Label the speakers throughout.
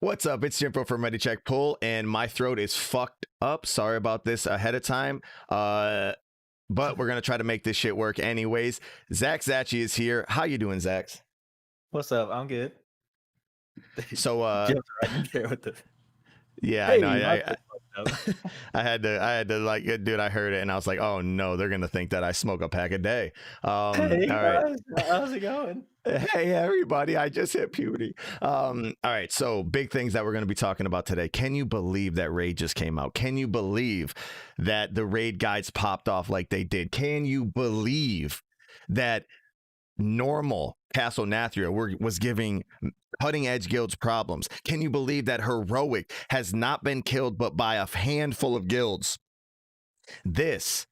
Speaker 1: What's up? It's Jimpo from Ready Check Pull, and my throat is fucked up. Sorry about this ahead of time. But we're gonna try to make this shit work anyways. Zach Zachi is here. How you doing, Zach?
Speaker 2: What's up? I'm good.
Speaker 1: So
Speaker 2: Jumped right in there with the
Speaker 1: yeah, I know.
Speaker 2: hey, my throat fucked up.
Speaker 1: I had to like, dude. I heard it, and I was like, oh no, they're gonna think that I smoke a pack a day.
Speaker 2: Hey
Speaker 1: All right.
Speaker 2: guys, how's it going?
Speaker 1: Hey everybody, I just hit puberty. All right, so big things that we're going to be talking about today. Can you believe that Raid just came out? Can you believe that the Raid guides popped off like they did? Can you believe that normal Castle Nathria was giving cutting edge guilds problems? Can you believe that Heroic has not been killed but by a handful of guilds? This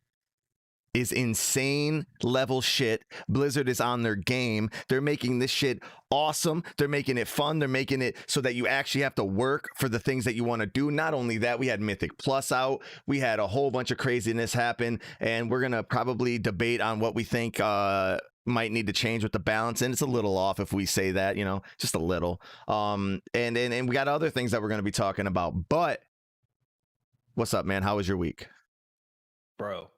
Speaker 1: is insane level shit. Blizzard is on their game. They're making this shit awesome. They're making it fun. They're making it so that you actually have to work for the things that you want to do. Not only that, we had Mythic Plus out. We had a whole bunch of craziness happen, and we're gonna probably debate on what we think might need to change with the balance, and it's a little off if we say that, just a little. And we got other things that we're gonna be talking about. But what's up, man? How was your week?
Speaker 2: Bro,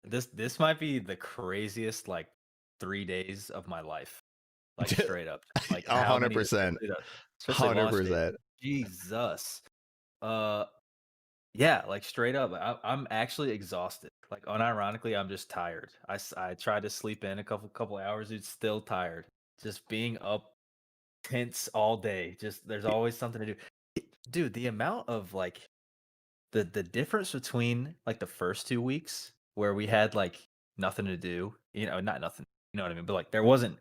Speaker 2: this might be the craziest 3 days of my life. Like straight up. Like how many
Speaker 1: 100%.
Speaker 2: especially launch day.
Speaker 1: 100%.
Speaker 2: Jesus. Uh yeah, like straight up. I'm actually exhausted. Like unironically, I'm just tired. I tried to sleep in a couple hours, it's still tired. Just being up tense all day. Just there's always something to do. Dude, the amount of the difference between the first 2 weeks where we had nothing to do, not nothing, you know what I mean? But there wasn't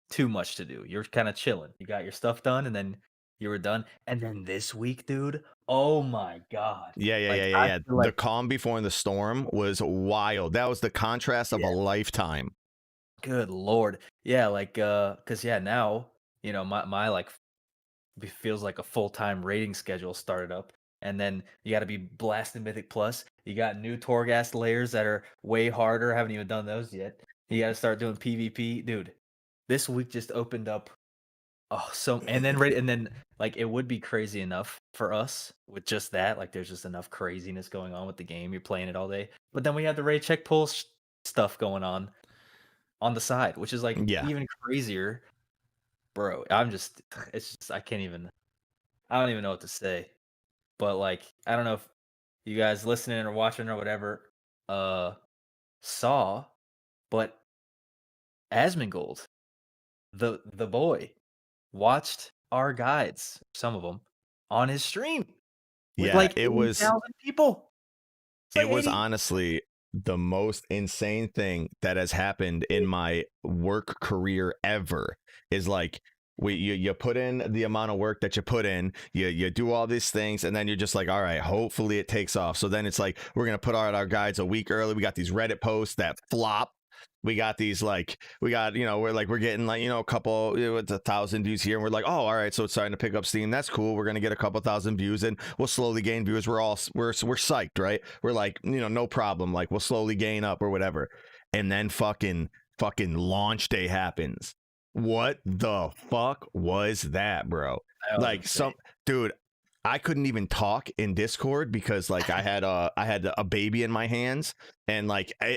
Speaker 2: too much to do. You're kind of chilling. You got your stuff done and then you were done. And then this week, dude, oh my God.
Speaker 1: Yeah. The calm before the storm was wild. That was the contrast of a lifetime.
Speaker 2: Good Lord. Yeah, cause now, my feels like a full-time rating schedule started up. And then you got to be blasting Mythic Plus. You got new Torghast layers that are way harder. Haven't even done those yet. You got to start doing PvP, dude. This week just opened up. Oh, and then it would be crazy enough for us with just that. There's just enough craziness going on with the game. You're playing it all day, but then we have the raid check pull stuff going on the side, which is even crazier, bro. It's just I don't even know what to say. But I don't know if you guys listening or watching or whatever saw, but Asmongold, the boy, watched our guides, some of them, on his stream with
Speaker 1: it was
Speaker 2: 80,000 people.
Speaker 1: It was honestly the most insane thing that has happened in my work career ever. Is you put in the amount of work that you put in, you do all these things, and then you're just like, all right, hopefully it takes off. So then it's we're gonna put out our guides a week early. We got these Reddit posts that flop. We got these we're getting a couple with 1,000 views here, and we're like, oh, all right, so it's starting to pick up steam. That's cool. We're gonna get a couple thousand views, and we'll slowly gain viewers. We're psyched, right? We're no problem. We'll slowly gain up or whatever. And then fucking launch day happens. What the fuck was that, bro? Dude, I couldn't even talk in Discord because I had a baby in my hands, and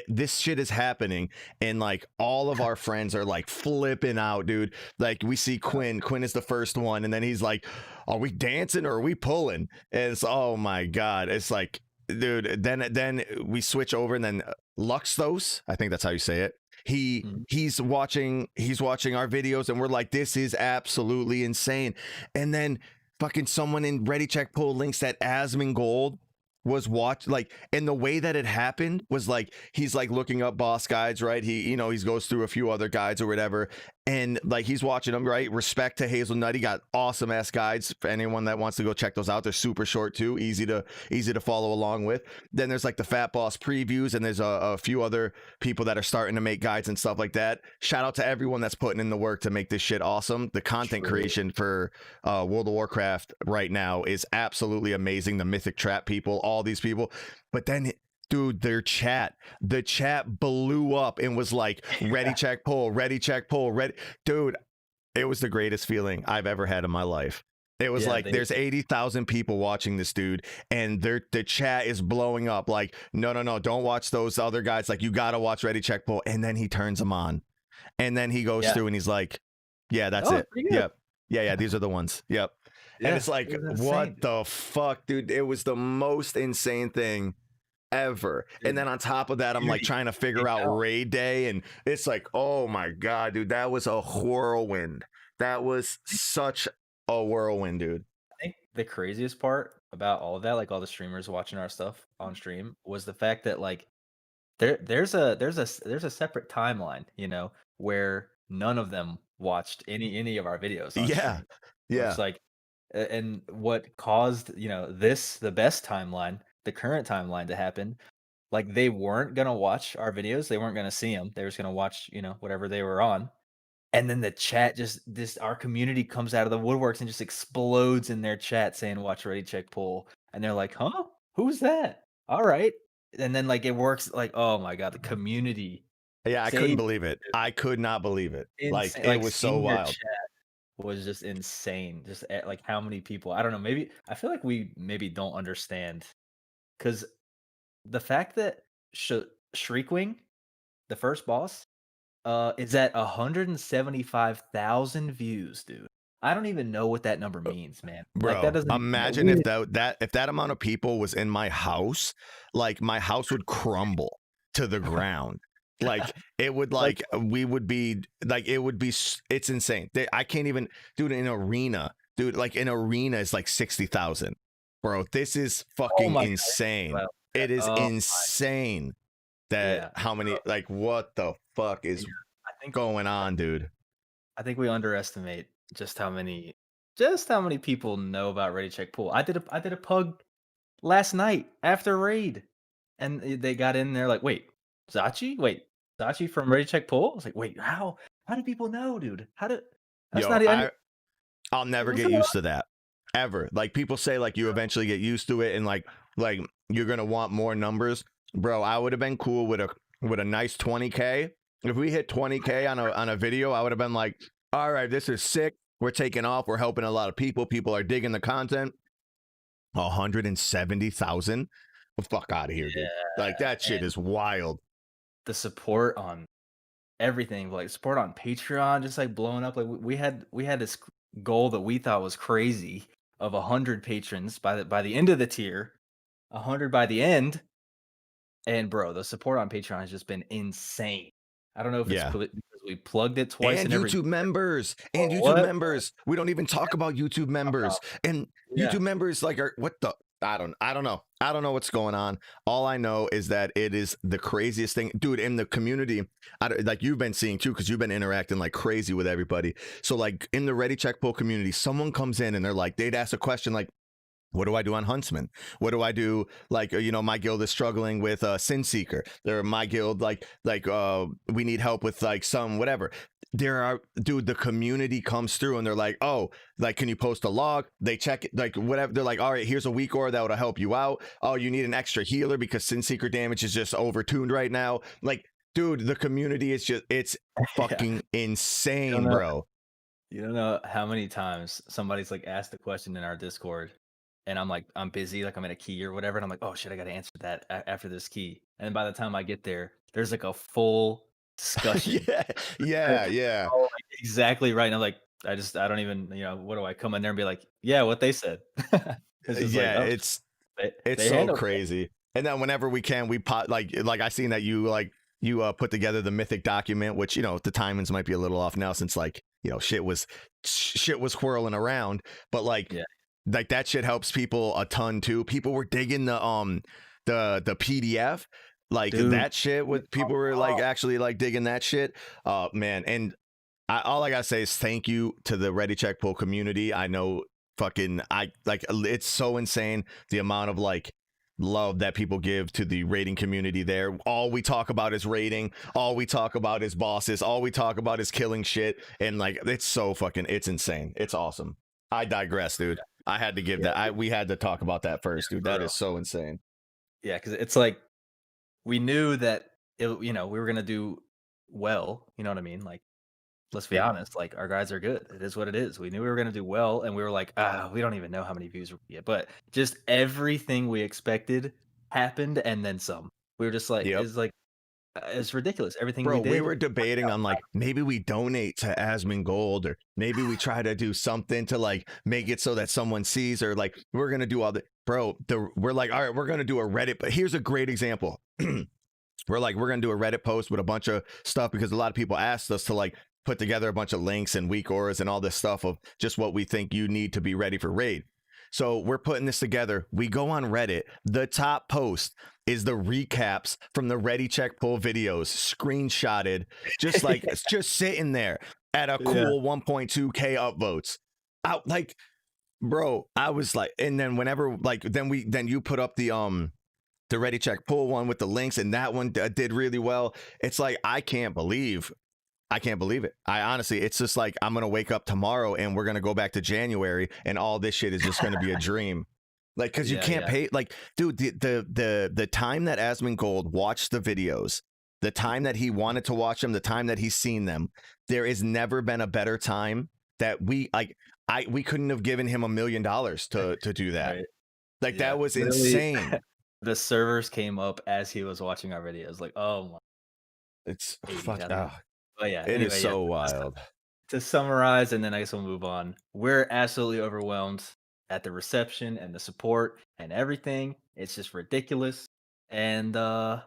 Speaker 1: this shit is happening, and all of our friends are flipping out, dude. We see Quinn is the first one, and then he's like, are we dancing or are we pulling? And it's, oh my God, it's dude, then we switch over, and then Luxthos, I think that's how you say it. He's watching our videos, and we're like, this is absolutely insane. And then fucking someone in Ready Check Pull links that Asmongold was and the way that it happened was he's looking up boss guides, right? He goes through a few other guides or whatever, and he's watching them, right? Respect to Hazelnut, he got awesome ass guides for anyone that wants to go check those out. They're super short too, easy to follow along with. Then there's the Fat Boss previews, and there's a few other people that are starting to make guides and stuff like that. Shout out to everyone that's putting in the work to make this shit awesome. The content creation for World of Warcraft right now is absolutely amazing. The Mythic Trap people, all these people. But then, dude, the chat blew up and was ready check pull, ready check pull, ready. Dude, it was the greatest feeling I've ever had in my life. It was
Speaker 2: Yeah,
Speaker 1: like
Speaker 2: they
Speaker 1: there's 80,000 people watching this dude, and the chat is blowing up. Like, no, no, no, don't watch those other guys. Like, you gotta watch Ready Check Pull. And then he turns them on, and then he goes
Speaker 2: yeah.
Speaker 1: through and he's like, yeah, that's
Speaker 2: Oh,
Speaker 1: it.
Speaker 2: it's pretty good.
Speaker 1: Yep, yeah, these are the ones. Yep. And
Speaker 2: Yeah,
Speaker 1: it's
Speaker 2: it
Speaker 1: like,
Speaker 2: was
Speaker 1: what
Speaker 2: insane, dude.
Speaker 1: the fuck, dude? It was the most insane thing ever. And
Speaker 2: Dude,
Speaker 1: then on top of that, I'm like
Speaker 2: community
Speaker 1: trying to figure
Speaker 2: came
Speaker 1: out
Speaker 2: out.
Speaker 1: raid day, and it's like, oh my god, dude, that was a whirlwind. That was such a whirlwind, dude.
Speaker 2: I think the craziest part about all of that, like all the streamers watching our stuff on stream, was the fact that like there's a separate timeline, where none of them watched any of our videos on
Speaker 1: Yeah,
Speaker 2: stream, which
Speaker 1: yeah,
Speaker 2: like and what caused the best timeline, the current timeline to happen. Like they weren't gonna watch our videos, they weren't gonna see them. They were just gonna watch whatever they were on. And then the chat just this our community comes out of the woodworks and just explodes in their chat saying, "Watch Ready Check Pull." And they're like, "Huh? Who's that? Alright." And then, like, it works like, oh my god, the community
Speaker 1: yeah. I couldn't
Speaker 2: saved
Speaker 1: believe it. I could not believe it. Like,
Speaker 2: insane
Speaker 1: it
Speaker 2: like,
Speaker 1: was so
Speaker 2: seeing their
Speaker 1: wild.
Speaker 2: chat was just insane. Just at, like, how many people I don't know, maybe I feel like we maybe don't understand because the fact that Shriekwing, the first boss, is at 175,000 views, dude. I don't even know what that number means, man. Like, that
Speaker 1: Bro,
Speaker 2: doesn't even
Speaker 1: imagine if that amount of people was in my house, like my house would crumble to the ground. Like it would
Speaker 2: like,
Speaker 1: like we would be like it would be it's insane. I can't even dude an arena. Dude, like an arena is like 60,000. Bro, this is
Speaker 2: oh
Speaker 1: fucking
Speaker 2: my god,
Speaker 1: insane.
Speaker 2: well,
Speaker 1: It is
Speaker 2: oh my
Speaker 1: insane that
Speaker 2: yeah,
Speaker 1: how many like what the fuck
Speaker 2: yeah.
Speaker 1: is
Speaker 2: I think
Speaker 1: going on, dude?
Speaker 2: I think we underestimate just how many people know about Ready Check Pool. I did a pug last night after raid, and they got in there like, "Wait, Zachi? Wait, Zachi from Ready Check Pool?" I was like, "Wait, how do people know, dude? How did that's
Speaker 1: Yo,
Speaker 2: not I
Speaker 1: I'll never
Speaker 2: what's
Speaker 1: get
Speaker 2: up?"
Speaker 1: used to that ever. Like people say, like you eventually get used to it, and like you're gonna want more numbers, bro. I would have been cool with a nice 20K. If we hit 20K on a video, I would have been like, all right, this is sick. We're taking off. We're helping a lot of people. People are digging the content. 170,000. The fuck out of here, dude. Like that
Speaker 2: Yeah,
Speaker 1: shit
Speaker 2: and
Speaker 1: is wild.
Speaker 2: the support on everything, like support on Patreon, just like blowing up. Like we had this goal that we thought was crazy of 100 patrons by the end of the tier, 100 by the end. And bro, the support on Patreon has just been insane. I don't know if it's
Speaker 1: Yeah.
Speaker 2: because we plugged it twice
Speaker 1: And
Speaker 2: in every
Speaker 1: YouTube members, and
Speaker 2: or
Speaker 1: YouTube
Speaker 2: what.
Speaker 1: members. We don't even talk about YouTube members, and
Speaker 2: Yeah,
Speaker 1: YouTube members like are what the I don't know. I don't know what's going on. All I know is that it is the craziest thing, dude. In the community, like you've been seeing too, because you've been interacting like crazy with everybody. So like in the Ready Check Pull community, someone comes in and they're like, they'd ask a question like, what do I do on Huntsman? What do I do? Like, my guild is struggling with Sin Seeker. Or my guild, we need help with like some whatever. Dude, the community comes through and they're like, oh, like, can you post a log? They check it, like, whatever. They're like, all right, here's a weak aura that would help you out. Oh, you need an extra healer because Sin Seeker damage is just overtuned right now. Like, dude, the community is it's
Speaker 2: yeah.
Speaker 1: fucking
Speaker 2: You don't
Speaker 1: insane,
Speaker 2: know.
Speaker 1: bro.
Speaker 2: You don't know how many times somebody's like asked a question in our Discord, and I'm like, I'm busy, like I'm in a key or whatever, and I'm like, oh shit, I got to answer that after this key. And by the time I get there, there's like a full discussion.
Speaker 1: Yeah, yeah, yeah.
Speaker 2: Oh, like, exactly right. And I'm like, I don't even, what do I come in there and be like, yeah, what they said? It's just like,
Speaker 1: Yeah,
Speaker 2: oh,
Speaker 1: it's
Speaker 2: they
Speaker 1: so
Speaker 2: handled it.
Speaker 1: crazy. And then whenever we can, we pot like I seen that you put together the mythic document, which the timings might be a little off now since shit was whirling around, but
Speaker 2: Yeah,
Speaker 1: like that shit helps people a ton too. People were digging the PDF. Like
Speaker 2: dude.
Speaker 1: that shit with people were like actually like digging that shit. Man, and all I gotta say is thank you to the Ready Check Pull community. I know fucking I like it's so insane the amount of like love that people give to the rating community there. All we talk about is rating, all we talk about is bosses, all we talk about is killing shit, and like it's insane. It's awesome. I digress, dude. I had to give
Speaker 2: Yeah,
Speaker 1: we had to talk about that first, dude.
Speaker 2: for
Speaker 1: That
Speaker 2: real.
Speaker 1: is so insane.
Speaker 2: Yeah, because it's like we knew that we were gonna do well. You know what I mean? Like let's be honest, like, our guys are good. It is what it is. We knew we were gonna do well, and we were like, "Ah, we don't even know how many views we're gonna get," but just everything we expected happened and then some. We were just like
Speaker 1: Yep.
Speaker 2: it's ridiculous. Everything we
Speaker 1: Bro, we
Speaker 2: did
Speaker 1: were
Speaker 2: worked
Speaker 1: debating
Speaker 2: out
Speaker 1: on like
Speaker 2: fine.
Speaker 1: maybe we donate to Asmongold, or maybe we try to do something to like make it so that someone sees, or like we're gonna do all the bro. We're like, all right, we're gonna do a Reddit. But here's a great example. We're gonna do a Reddit post with a bunch of stuff because a lot of people asked us to like put together a bunch of links and weak auras and all this stuff of just what we think you need to be ready for raid. So we're putting this together. We go on Reddit. The top post is the recaps from the Ready Check Pull videos, screenshotted, just like it's just sitting there at a
Speaker 2: Yeah.
Speaker 1: cool 1.2K upvotes. Out like, bro, I was like, and then whenever like then you put up the Ready Check Pull one with the links, and that one did really well. It's like I can't believe it. I honestly, it's just like I'm gonna wake up tomorrow and we're gonna go back to January, and all this shit is just gonna be a dream. Like, cause you
Speaker 2: Yeah,
Speaker 1: can't
Speaker 2: yeah.
Speaker 1: pay. Like, dude, the time that Asmongold watched the videos, the time that he wanted to watch them, the time that he's seen them, there has never been a better time that we couldn't have given him $1 million to do that.
Speaker 2: Right.
Speaker 1: Like
Speaker 2: Yeah.
Speaker 1: that was
Speaker 2: Literally,
Speaker 1: insane.
Speaker 2: the servers came up as he was watching our videos, like, "Oh my
Speaker 1: It's fuck.
Speaker 2: 80,000." But yeah,
Speaker 1: It is
Speaker 2: anyway, yeah,
Speaker 1: so wild.
Speaker 2: to summarize, and then I guess we'll move on. We're absolutely overwhelmed at the reception and the support and everything. It's just ridiculous. And I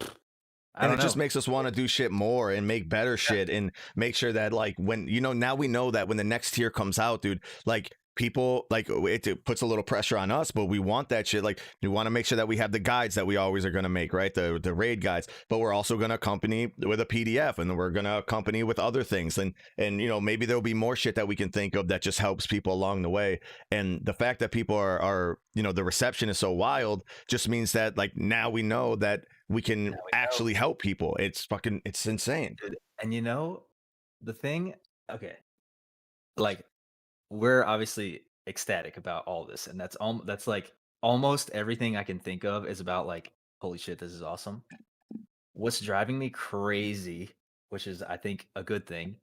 Speaker 1: And
Speaker 2: don't
Speaker 1: it just
Speaker 2: know.
Speaker 1: makes us want to do shit more and make better
Speaker 2: Yeah,
Speaker 1: shit and make sure that like when now we know that when the next tier comes out, dude, like people like it puts a little pressure on us, but we want that shit. Like we want to make sure that we have the guides that we always are going to make, right? The raid guides, but we're also going to accompany with a PDF, and then we're going to accompany with other things, and maybe there'll be more shit that we can think of that just helps people along the way. And the fact that people are the reception is so wild just means that like now we know that we can
Speaker 2: now we know,
Speaker 1: actually help people. It's insane.
Speaker 2: dude. And the thing, okay, like we're obviously ecstatic about all this, and that's like almost everything I can think of is about like, holy shit, this is awesome. What's driving me crazy, which is I think a good thing,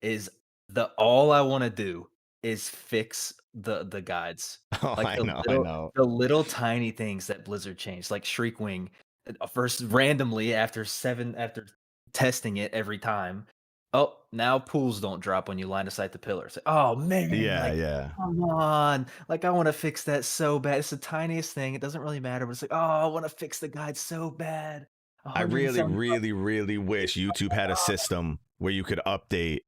Speaker 2: is the all I wanna do is fix the guides.
Speaker 1: Oh,
Speaker 2: Like
Speaker 1: I know.
Speaker 2: the little tiny things that Blizzard changed, like Shriekwing, first randomly after testing it every time. Oh, now pools don't drop when you line of sight the pillars. Oh, man,
Speaker 1: Yeah,
Speaker 2: like,
Speaker 1: yeah.
Speaker 2: come on. Like, I wanna fix that so bad. It's the tiniest thing, it doesn't really matter, but it's like, "Oh, I wanna fix the guide so bad."
Speaker 1: I really,
Speaker 2: 175
Speaker 1: really, really
Speaker 2: days.
Speaker 1: wish YouTube had a system where you could update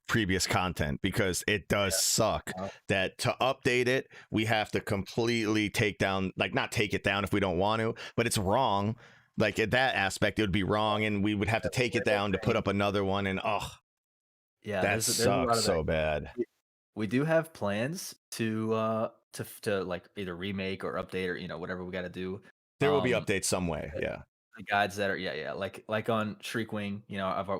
Speaker 1: previous content, because it does suck
Speaker 2: Yeah,
Speaker 1: that to update it we have to completely take down, like not take it down if we don't want to, but it's wrong. Like at that aspect it would be wrong, and we would have to
Speaker 2: the
Speaker 1: take it
Speaker 2: window
Speaker 1: down to put
Speaker 2: thing.
Speaker 1: up another one, and
Speaker 2: Yeah,
Speaker 1: that
Speaker 2: there's a lot
Speaker 1: sucks
Speaker 2: of that.
Speaker 1: so bad.
Speaker 2: We do have plans to, like, either remake or update or, whatever we gotta do.
Speaker 1: There will be
Speaker 2: Um,
Speaker 1: updates some way,
Speaker 2: the
Speaker 1: yeah.
Speaker 2: the guides that are yeah, yeah, like on Shriekwing,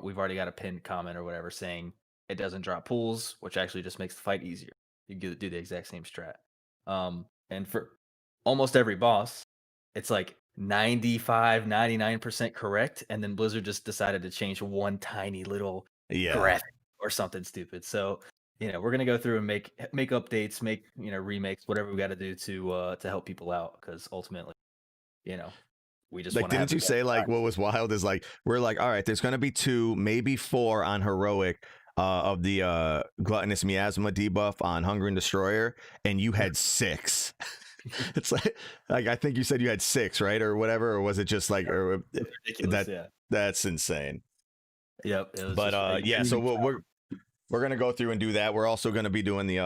Speaker 2: we've already got a pinned comment or whatever saying it doesn't drop pools, which actually just makes the fight easier. You do the exact same strat. And for almost every boss, it's like 95, 99% correct, and then Blizzard just decided to change one tiny little
Speaker 1: Yeah,
Speaker 2: graphic or something stupid. So, we're gonna go through and make updates, make, remakes, whatever we gotta do to help people out because ultimately, you know, we just
Speaker 1: like
Speaker 2: wanna have
Speaker 1: didn't
Speaker 2: the
Speaker 1: you
Speaker 2: best
Speaker 1: say like
Speaker 2: time.
Speaker 1: what was wild is like we're like, all right, there's gonna be 2, maybe 4 on heroic of the gluttonous miasma debuff on hunger and destroyer, and you had 6. It's like I think you said you had 6, right, or whatever, or was it just like, or
Speaker 2: It was ridiculous,
Speaker 1: that
Speaker 2: yeah.
Speaker 1: that's insane.
Speaker 2: Yep, it was
Speaker 1: But
Speaker 2: just you
Speaker 1: yeah,
Speaker 2: couldn't
Speaker 1: so
Speaker 2: even
Speaker 1: we're gonna go through and do that. We're also gonna be doing the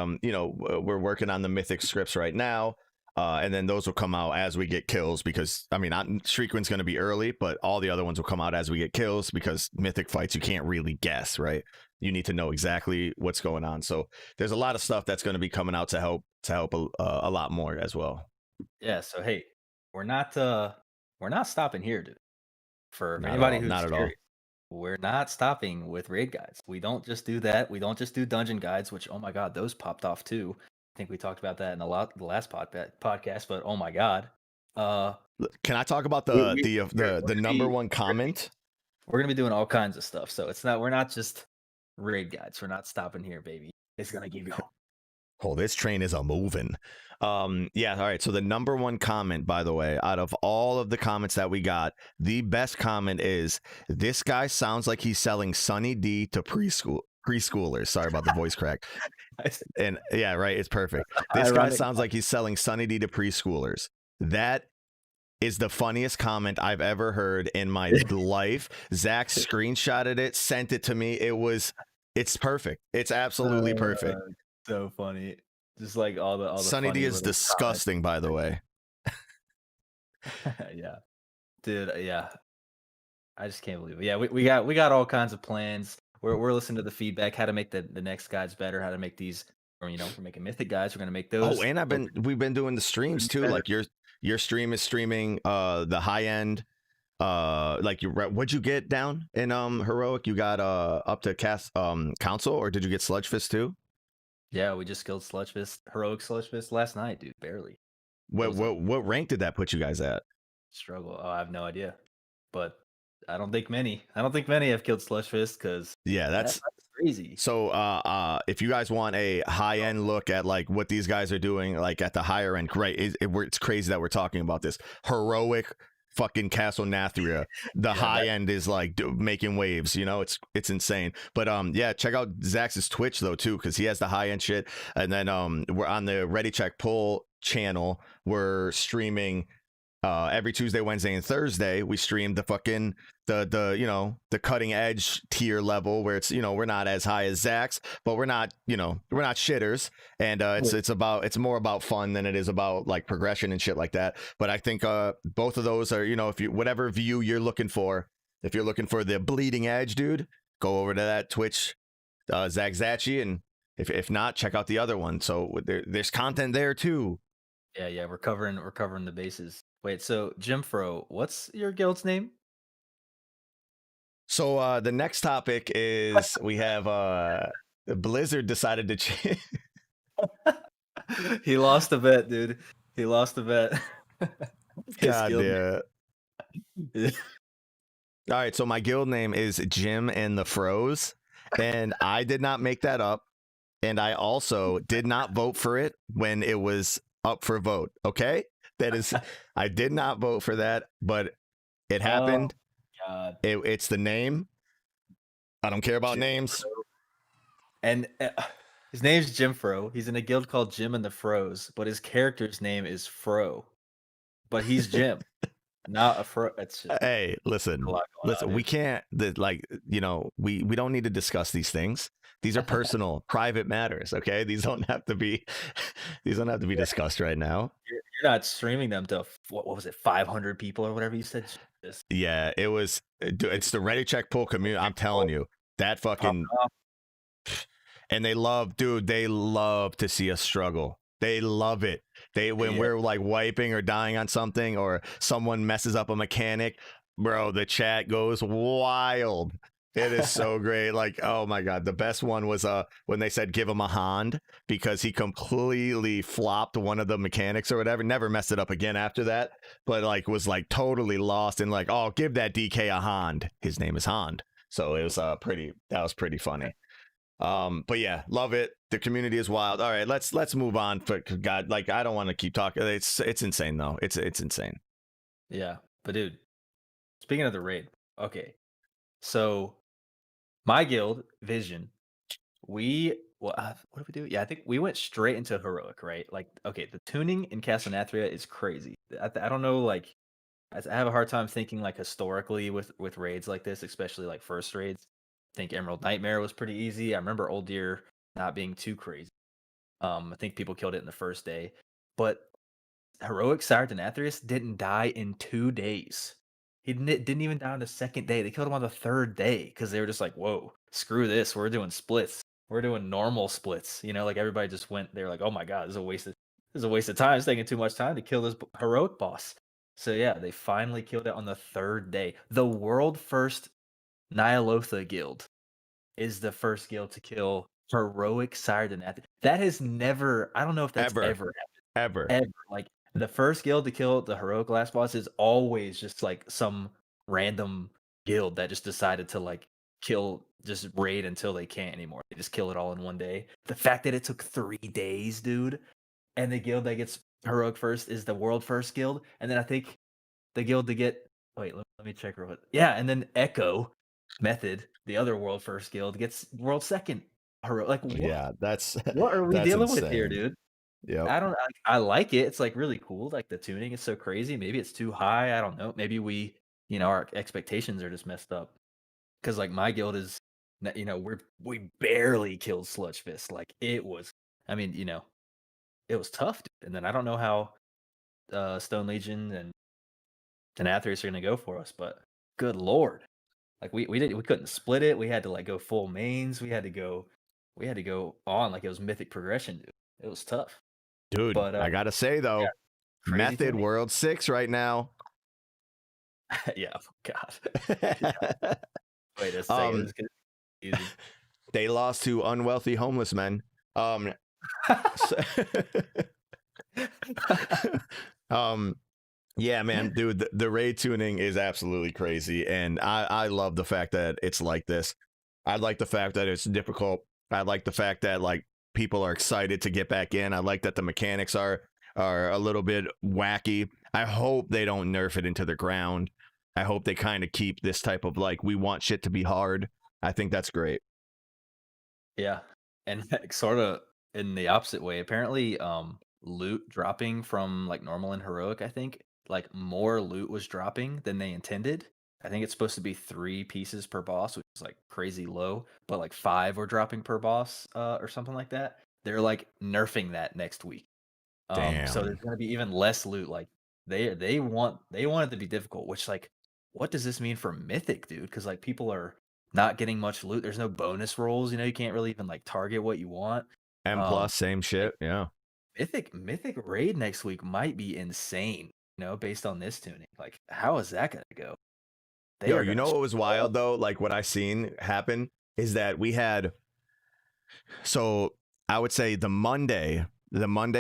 Speaker 1: we're working on the mythic scripts right now. And then those will come out as we get kills, because I mean, Shriekman's going to be early, but all the other ones will come out as we get kills, because mythic fights you can't really guess, right? You need to know exactly what's going on. So there's a lot of stuff that's going to be coming out to help a lot more as well.
Speaker 2: Yeah, so hey, we're not we're not stopping here, dude. For
Speaker 1: Not at
Speaker 2: anybody
Speaker 1: all.
Speaker 2: who's
Speaker 1: Not at all.
Speaker 2: curious, we're not stopping with raid guides. We don't just do that. We don't just do dungeon guides, which oh my god, those popped off too. I think we talked about that in the last podcast, but oh my god. Uh
Speaker 1: Can I talk about
Speaker 2: we
Speaker 1: the
Speaker 2: we're
Speaker 1: number
Speaker 2: gonna be
Speaker 1: one comment?
Speaker 2: We're gonna be doing all kinds of stuff. So we're not just raid guides. We're not stopping here, baby. It's gonna keep going.
Speaker 1: Oh, this train is a moving. Yeah, all right. So the number one comment, by the way, out of all of the comments that we got, the best comment is this guy sounds like he's selling Sunny D to preschoolers. Sorry about the voice crack. And yeah, right, it's perfect. This guy
Speaker 2: Ironic.
Speaker 1: sounds like he's selling Sunny D to preschoolers. That is the funniest comment I've ever heard in my life. Zach screenshotted it, sent it to me. It's perfect. It's absolutely perfect.
Speaker 2: So funny. Just like all the
Speaker 1: Sunny D
Speaker 2: funny
Speaker 1: is
Speaker 2: little
Speaker 1: disgusting, by the way.
Speaker 2: yeah. Dude, yeah. I just can't believe it. Yeah, we got all kinds of plans. We're listening to the feedback, how to make the next guides better, how to make these, or we're making mythic guides. We're gonna make
Speaker 1: Oh,
Speaker 2: those
Speaker 1: and we've been doing the streams too.
Speaker 2: better.
Speaker 1: Like your stream is streaming the high end. Like what'd you get down in heroic? You got up to cast council, or did you get sludge fist too?
Speaker 2: Yeah, we just killed Sludgefist, heroic Sludgefist last night, dude. Barely. It
Speaker 1: What
Speaker 2: was a
Speaker 1: what rank did that put you guys at?
Speaker 2: struggle. Oh, I have no idea. But I don't think many have killed Sludgefist because
Speaker 1: Yeah,
Speaker 2: that's crazy.
Speaker 1: so if you guys want a high end look at like what these guys are doing, like at the higher end, great. It's crazy that we're talking about this heroic fucking Castle Nathria. The high end is like making waves. It's insane. But yeah, check out Zach's Twitch though too, because he has the high end shit. And then we're on the Ready Check Pull channel. We're streaming every Tuesday, Wednesday, and Thursday. We stream the fucking the cutting edge tier level where it's we're not as high as Zach's, but we're not shitters, and it's more about fun than it is about like progression and shit like that. But I think both of those are if you whatever view you're looking for, if you're looking for the bleeding edge, dude, go over to that Twitch, Zach Zachi, and if not, check out the other one. So there's content there too.
Speaker 2: Yeah, we're covering the bases. Wait, so Jimfro, what's your guild's name?
Speaker 1: So the next topic is we have Blizzard decided to change.
Speaker 2: He lost a bet, dude. He lost a bet.
Speaker 1: God yeah.
Speaker 2: Yeah.
Speaker 1: All right, so my guild name is Jim and the Froze, and I did not make that up, and I also did not vote for it when it was up for vote. Okay, I did not vote for that, but it happened.
Speaker 2: Oh, God.
Speaker 1: It's the name. I don't care about
Speaker 2: Jim
Speaker 1: names.
Speaker 2: Fro. And his name's Jimfro. He's in a guild called Jim and the Froze, but his character's name is Fro. But he's Jim, not a Fro. It's just
Speaker 1: Hey,
Speaker 2: a
Speaker 1: listen,
Speaker 2: lot going on,
Speaker 1: we
Speaker 2: dude.
Speaker 1: can't we don't need to discuss these things. These are personal, private matters. Okay, these don't have to be discussed right now.
Speaker 2: You're not streaming them to what was it, 500 people or whatever you said? Jesus.
Speaker 1: Yeah, it's the Ready Check Pull community. I'm telling you, that fucking
Speaker 2: Off.
Speaker 1: and they love to see us struggle. They love it. When we're like wiping or dying on something, or someone messes up a mechanic, bro, the chat goes wild. It is so great. Like, oh my god, the best one was when they said give him a hand because he completely flopped one of the mechanics or whatever. Never messed it up again after that, but like was like totally lost and like, oh, give that DK a hand. His name is Hand. So it was that was pretty funny. But yeah, love it. The community is wild. All right, let's move on. For God, like I don't want to keep talking. It's insane though. It's insane.
Speaker 2: Yeah, but dude, speaking of the raid, okay, so my guild Vision, what did we do? Yeah, I think we went straight into heroic, right? Like, okay, the tuning in Castle Nathria is crazy. I don't know, like, I have a hard time thinking like historically with raids like this, especially like first raids. I think Emerald Nightmare was pretty easy. I remember Old Deer not being too crazy. I think people killed it in the first day, but heroic Sire Denathrius didn't die in 2 days. He didn't even die on the second day. They killed him on the third day because they were just like, "Whoa, screw this! We're doing splits. We're doing normal splits." Like everybody just went. They were like, "Oh my god, this is a waste of time. It's taking too much time to kill this heroic boss." So yeah, they finally killed it on the third day. The world first Nyalotha guild is the first guild to kill heroic Sire Denathrius. That has never. I don't know if that's ever
Speaker 1: Ever.
Speaker 2: ever. Like the first guild to kill the heroic last boss is always just like some random guild that just decided to like just raid until they can't anymore. They just kill it all in one day. The fact that it took 3 days, dude, and the guild that gets heroic first is the world first guild, and then I think the guild to get wait, let me check real quick. Yeah, and then Echo Method, the other world first guild, gets world second hero. Like
Speaker 1: Yeah, that's
Speaker 2: what are we
Speaker 1: that's
Speaker 2: dealing with here,
Speaker 1: insane.
Speaker 2: dude?
Speaker 1: Yep.
Speaker 2: I don't I like it. It's like really cool. Like the tuning is so crazy. Maybe it's too high. I don't know. Maybe our expectations are just messed up. Cause like my guild is, we barely killed Sludge Fist. Like it was, I mean, it was tough. Dude. And then I don't know how Stone Legion and Nathria are gonna go for us, but good lord. Like we couldn't split it. We had to like go full mains. We had to go on like it was mythic progression, dude. It was tough.
Speaker 1: Dude,
Speaker 2: But
Speaker 1: I gotta say
Speaker 2: yeah,
Speaker 1: though,
Speaker 2: crazy
Speaker 1: Method
Speaker 2: tuning.
Speaker 1: World 6 right now.
Speaker 2: Yeah, oh god. Yeah, wait a second.
Speaker 1: um,
Speaker 2: This is easy.
Speaker 1: they lost to unwealthy homeless men. So- um, yeah, man, dude, the raid tuning is absolutely crazy, and I love the fact that it's like this. I like the fact that it's difficult. I like the fact that like people are excited to get back in. I like that the mechanics are a little bit wacky. I hope they don't nerf it into the ground. I hope they kind of keep this type of like we want shit to be hard. I think that's great.
Speaker 2: Yeah. And sort of in the opposite way, apparently, loot dropping from like normal and heroic, I think, like more loot was dropping than they intended. I think it's supposed to be 3 pieces per boss, which is like crazy low, but like 5 were dropping per boss, or something like that. They're like nerfing that next week. So there's
Speaker 1: Damn.
Speaker 2: gonna be even less loot. Like they want it to be difficult, which like what does this mean for Mythic, dude? Because like people are not getting much loot. There's no bonus rolls, you can't really even like target what you want.
Speaker 1: M
Speaker 2: Um
Speaker 1: plus, same
Speaker 2: like
Speaker 1: shit. Yeah.
Speaker 2: Mythic raid next week might be insane, based on this tuning. Like, how is that gonna go? They
Speaker 1: Yo,
Speaker 2: are
Speaker 1: you
Speaker 2: gonna
Speaker 1: know what was
Speaker 2: show up.
Speaker 1: wild though? Like what I seen happen is that we had so I would say the Monday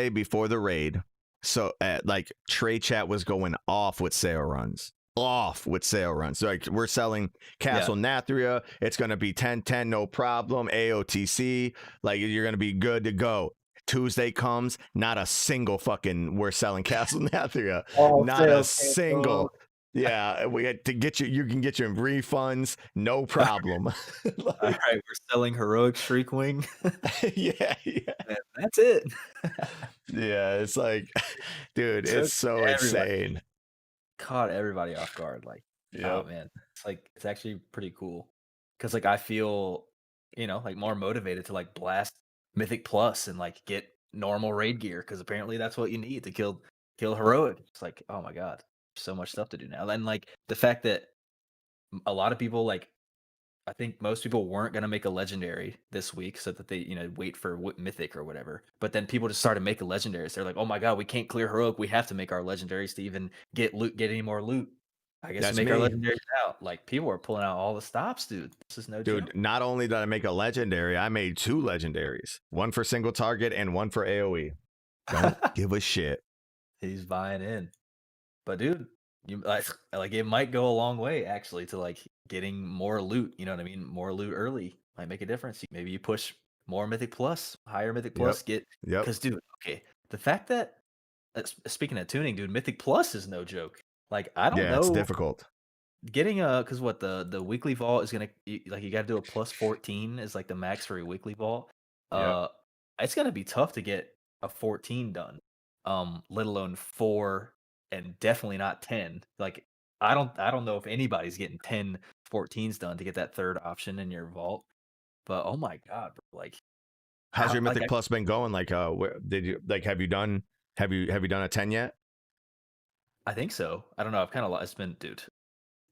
Speaker 1: before the raid. So like trade chat was going off with sale runs. Off with sale runs. So, like we're selling
Speaker 2: Yeah.
Speaker 1: Castle Nathria. It's gonna be 10-10, no problem. AOTC. Like you're gonna be good to go. Tuesday comes, not a single fucking we're selling Castle Nathria.
Speaker 2: All
Speaker 1: Not a
Speaker 2: sales canceled.
Speaker 1: single. Yeah, we had to get you can get your refunds, no problem.
Speaker 2: All
Speaker 1: Like,
Speaker 2: right, we're selling heroic Shriekwing.
Speaker 1: yeah, yeah.
Speaker 2: And that's it.
Speaker 1: Yeah, it's like, dude, it's
Speaker 2: Took
Speaker 1: so
Speaker 2: everybody.
Speaker 1: insane.
Speaker 2: Caught everybody off guard, like, oh,
Speaker 1: Yep.
Speaker 2: man. It's like it's actually pretty cool, cause like, I feel, like, more motivated to, like, blast Mythic Plus and, like, get normal raid gear, cause apparently that's what you need to kill Heroic. It's like, "Oh my god, so much stuff to do now," and, like, the fact that a lot of people, like I think most people weren't gonna make a legendary this week so that they, wait for mythic or whatever. But then people just started making legendaries. They're like, "Oh my god, we can't clear heroic. We have to make our legendaries to even get any more loot. I guess we
Speaker 1: That's
Speaker 2: make our
Speaker 1: me.
Speaker 2: legendaries now." Like people are pulling out all the stops, dude. This is no
Speaker 1: Dude,
Speaker 2: joke.
Speaker 1: not only did I make a legendary, I made 2 legendaries. One for single target and one for AoE. Don't give a shit.
Speaker 2: He's buying in. But dude, you like it might go a long way actually to like getting more loot. You know what I mean? More loot early might make a difference. Maybe you push more Mythic Plus, higher Mythic
Speaker 1: Yep.
Speaker 2: Plus. Get
Speaker 1: Yep.
Speaker 2: because dude, okay, the fact that speaking of tuning, dude, Mythic Plus is no joke. Like I don't
Speaker 1: Yeah, it's
Speaker 2: know
Speaker 1: difficult.
Speaker 2: getting a because what the weekly vault is gonna like you got to do a plus 14 is like the max for a weekly vault.
Speaker 1: Yep.
Speaker 2: Uh, it's gonna be tough to get a 14 done. Let alone 4 and definitely not 10. Like I don't know if anybody's getting 10 14s done to get that third option in your vault. But oh my god, bro, like
Speaker 1: How's
Speaker 2: how
Speaker 1: your
Speaker 2: like
Speaker 1: Mythic Plus been going? Like where did you like have you done a 10 yet?
Speaker 2: I think so. I don't know. I've kind of it's been dude.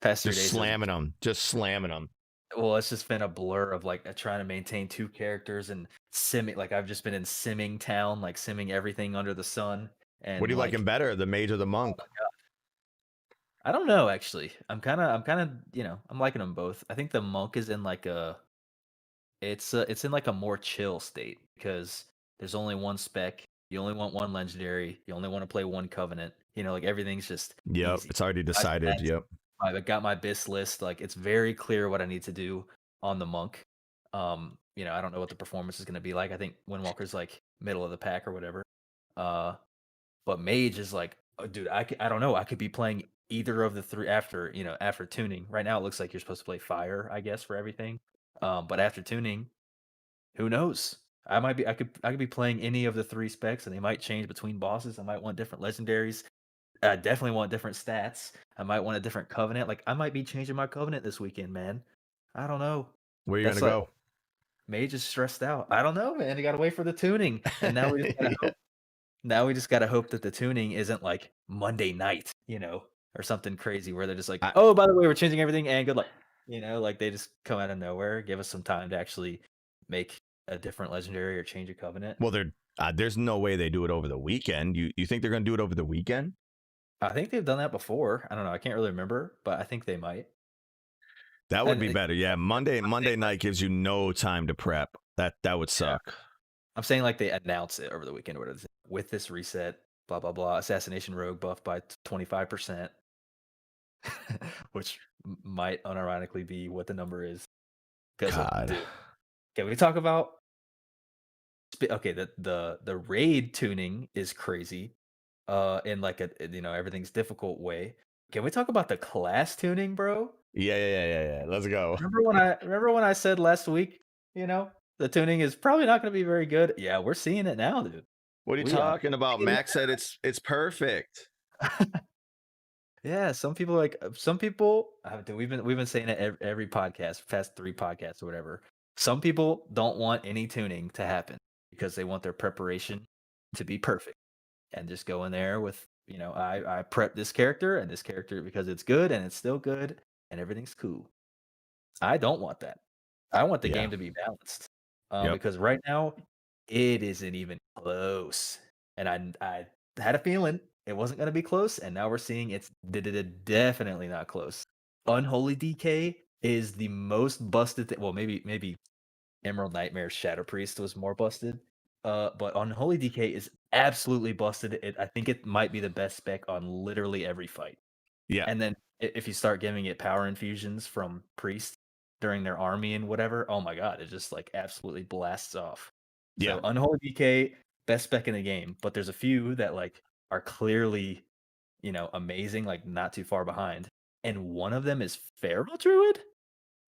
Speaker 2: Past 3
Speaker 1: Just
Speaker 2: days has
Speaker 1: slamming them. Just slamming them.
Speaker 2: well, it's just been a blur of like trying to maintain 2 characters and simming. Like I've just been in simming town, like simming everything under the sun,
Speaker 1: What
Speaker 2: and
Speaker 1: are you liking
Speaker 2: like
Speaker 1: better, the mage or the
Speaker 2: oh
Speaker 1: monk?
Speaker 2: my god, I don't know actually. I'm kind of I'm liking them both. I think the monk is in like it's in like a more chill state because there's only one spec. You only want one legendary. You only want to play one covenant. Like everything's just
Speaker 1: Yep.
Speaker 2: easy.
Speaker 1: It's already
Speaker 2: Nice
Speaker 1: decided.
Speaker 2: max
Speaker 1: Yep.
Speaker 2: I got my BIS list, like, it's very clear what I need to do on the monk. I don't know what the performance is gonna be like. I think Windwalker's, like, middle of the pack or whatever. Uh, but Mage is like, oh, dude, I don't know, I could be playing either of the 3 after tuning. Right now, it looks like you're supposed to play Fire, I guess, for everything. But after tuning, who knows? I could be playing any of the 3 specs, and they might change between bosses. I might want different legendaries. I definitely want different stats. I might want a different covenant. Like, I might be changing my covenant this weekend, man. I don't know.
Speaker 1: Where are you
Speaker 2: That's
Speaker 1: gonna
Speaker 2: like
Speaker 1: go?
Speaker 2: Mage is stressed out. I don't know, man. You gotta wait for the tuning. And
Speaker 1: Yeah.
Speaker 2: now we just gotta hope that the tuning isn't like Monday night, or something crazy where they're just like,
Speaker 1: I,
Speaker 2: oh, by the way, we're changing everything and good luck. Like they just come out of nowhere, give us some time to actually make a different legendary or change a covenant.
Speaker 1: well, there's no way they do it over the weekend. You think they're gonna do it over the weekend?
Speaker 2: I think they've done that before. I don't know. I can't really remember, but I think they might.
Speaker 1: That would
Speaker 2: And
Speaker 1: be better. Yeah,
Speaker 2: I'm saying
Speaker 1: Monday night gives you no time to prep. That would
Speaker 2: yeah.
Speaker 1: suck.
Speaker 2: I'm saying like they announce it over the weekend or whatever. With this reset, blah blah blah. Assassination Rogue buff by 25%, which might unironically be what the number is. Because
Speaker 1: God.
Speaker 2: dude, can we talk about? Okay, the raid tuning is crazy. In like a everything's difficult way. Can we talk about the class tuning, bro?
Speaker 1: Yeah. Let's go.
Speaker 2: Remember when I said last week, the tuning is probably not going to be very good. Yeah, we're seeing it now, dude.
Speaker 1: What are you
Speaker 2: We are
Speaker 1: talking about?
Speaker 2: seeing
Speaker 1: Max said it's perfect.
Speaker 2: Yeah, some people, dude, we've been saying it every podcast, past 3 podcasts or whatever. Some people don't want any tuning to happen because they want their preparation to be perfect and just go in there with, I prep this character and this character because it's good and it's still good and everything's cool. I don't want that. I want the
Speaker 1: Yeah.
Speaker 2: game to be balanced,
Speaker 1: Yep.
Speaker 2: because right now it isn't even close, and I had a feeling it wasn't gonna be close, and now we're seeing it's definitely not close. Unholy DK is the most busted well, maybe Emerald Nightmare Shadow Priest was more busted, but Unholy DK is absolutely busted. I think it might be the best spec on literally every fight.
Speaker 1: Yeah.
Speaker 2: And then if you start giving it power infusions from priests during their army and whatever, oh my god, it just like absolutely blasts off.
Speaker 1: Yeah.
Speaker 2: So Unholy DK, best spec in the game, but there's a few that like are clearly, amazing, like not too far behind. And one of them is Feral Druid?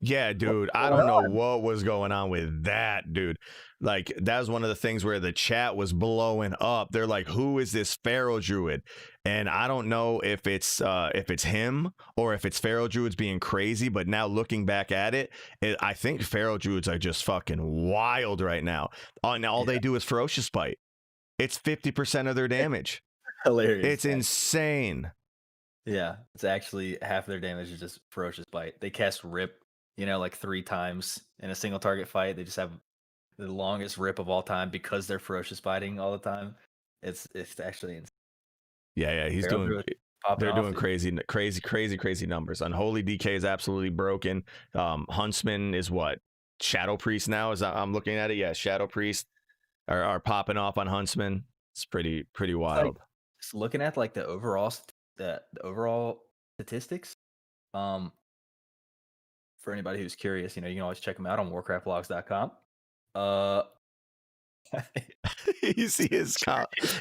Speaker 1: Yeah,
Speaker 2: What's
Speaker 1: dude. I
Speaker 2: going
Speaker 1: don't know
Speaker 2: on?
Speaker 1: what was going on with that, dude. Like, that was one of the things where the chat was blowing up. They're like, who is this Pharaoh Druid? And I don't know if it's him or if it's Pharaoh Druids being crazy, but now looking back at I think Pharaoh Druids are just fucking wild right now. And all
Speaker 2: Yeah,
Speaker 1: they do is ferocious bite. It's 50% of their damage.
Speaker 2: hilarious.
Speaker 1: It's insane.
Speaker 2: Yeah, it's actually half their damage is just ferocious bite. They cast rip, like 3 times in a single target fight. They just have the longest rip of all time because they're ferocious biting all the time. It's actually insane.
Speaker 1: Yeah, he's
Speaker 2: Feral
Speaker 1: doing.
Speaker 2: Druid popping
Speaker 1: They're
Speaker 2: off,
Speaker 1: doing
Speaker 2: dude.
Speaker 1: crazy numbers. Unholy DK is absolutely broken. Huntsman is what? Shadow Priest now. I'm looking at it. Yeah, Shadow Priest are popping off on Huntsman. It's pretty
Speaker 2: It's like
Speaker 1: wild.
Speaker 2: just looking at like the overall statistics. Um, for anybody who's curious, you can always check them out on warcraftlogs.com. Uh,
Speaker 1: you see his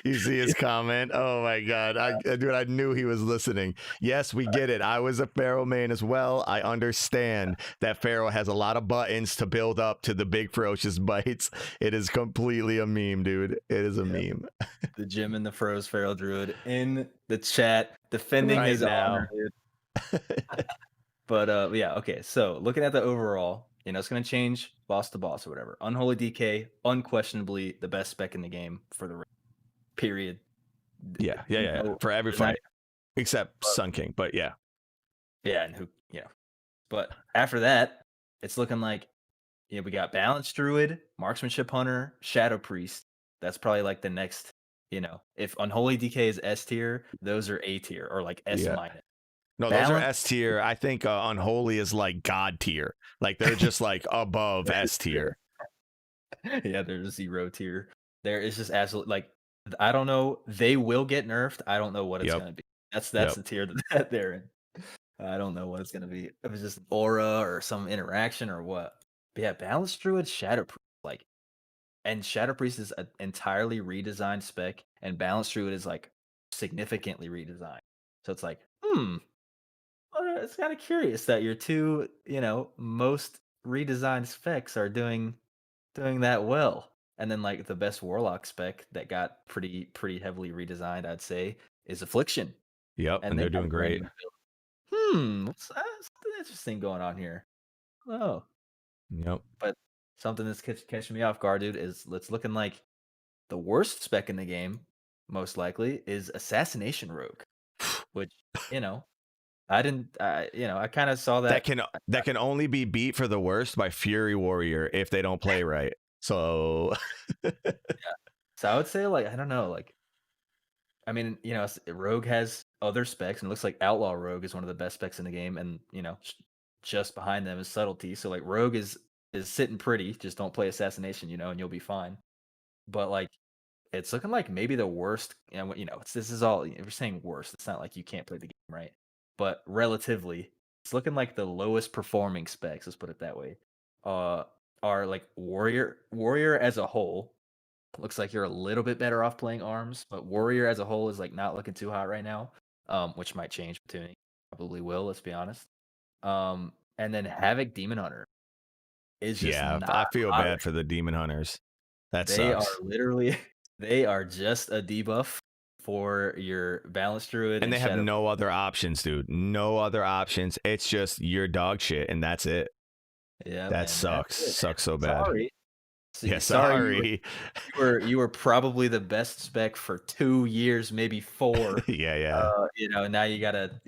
Speaker 1: you see his comment. Oh my god, dude, I knew he was listening. Yes, we get it. I was a Pharaoh main as well. I understand that Pharaoh has a lot of buttons to build up to the big ferocious bites. It is completely a meme, dude. It is a
Speaker 2: yeah,
Speaker 1: meme.
Speaker 2: the Jim and the Froze Feral Druid in the chat defending
Speaker 1: Right
Speaker 2: his honor,
Speaker 1: now.
Speaker 2: dude. But yeah, okay. So looking at the overall, it's gonna change boss to boss or whatever. Unholy DK, unquestionably the best spec in the game for the period.
Speaker 1: Yeah.
Speaker 2: No,
Speaker 1: For every
Speaker 2: there's not
Speaker 1: fight except
Speaker 2: but
Speaker 1: Sun King, but yeah.
Speaker 2: yeah, and but after that, it's looking like we got Balanced Druid, Marksmanship Hunter, Shadow Priest. That's probably like the next, if Unholy DK is S tier, those are A tier or like S
Speaker 1: Yeah.
Speaker 2: minus.
Speaker 1: No, those are
Speaker 2: Balance.
Speaker 1: S tier. I think Unholy is like God tier. Like they're just like above S tier.
Speaker 2: Yeah, there's a 0 tier. There is just absolutely like I don't know. They will get nerfed. I don't know what it's
Speaker 1: Yep.
Speaker 2: gonna be. That's
Speaker 1: Yep.
Speaker 2: the tier that they're in. I don't know what it's gonna be. If it's just aura or some interaction or what. But yeah, Balanced Druid, Shadow Priest, like, and Shadow Priest is an entirely redesigned spec, and Balanced Druid is like significantly redesigned. So it's like, it's kind of curious that your two, most redesigned specs are doing that well. And then like the best Warlock spec that got pretty heavily redesigned, I'd say, is Affliction,
Speaker 1: Yep,
Speaker 2: and
Speaker 1: and
Speaker 2: they
Speaker 1: they're
Speaker 2: got a
Speaker 1: doing
Speaker 2: brand
Speaker 1: great.
Speaker 2: new what's something interesting going on here. Oh,
Speaker 1: Yep.
Speaker 2: but something that's catching me off guard, dude, is it's looking like the worst spec in the game, most likely, is Assassination Rogue, which, you know, I kind of saw
Speaker 1: That
Speaker 2: that.
Speaker 1: can only be beat for the worst by Fury Warrior if they don't play right. So
Speaker 2: So I would say, like, I don't know, like, I mean, Rogue has other specs, and it looks like Outlaw Rogue is one of the best specs in the game, and just behind them is Subtlety. So like, Rogue is sitting pretty. Just don't play Assassination, and you'll be fine. But like, it's looking like maybe the worst. This is all if you're saying worst. It's not like you can't play the game, right? But relatively, it's looking like the lowest performing specs. Let's put it that way. Uh, are like Warrior as a whole. Looks like you're a little bit better off playing arms, but Warrior as a whole is like not looking too hot right now. Which might change with tuning. Probably will. Let's be honest. And then Havoc Demon Hunter is just
Speaker 1: yeah,
Speaker 2: not
Speaker 1: I feel
Speaker 2: hot
Speaker 1: bad
Speaker 2: right.
Speaker 1: for the Demon Hunters. That
Speaker 2: They are
Speaker 1: sucks.
Speaker 2: literally they are just a debuff for your Balanced Druid
Speaker 1: And
Speaker 2: and
Speaker 1: they have
Speaker 2: Shadow.
Speaker 1: no other options, dude. No other options. It's just your dog shit, and that's it.
Speaker 2: Yeah,
Speaker 1: That
Speaker 2: and that's
Speaker 1: sucks.
Speaker 2: it, man.
Speaker 1: Sucks so bad.
Speaker 2: Sorry.
Speaker 1: Yeah,
Speaker 2: Sorry,
Speaker 1: sorry.
Speaker 2: you were probably the best spec for 2 years, maybe 4.
Speaker 1: Yeah, yeah.
Speaker 2: Now you gotta,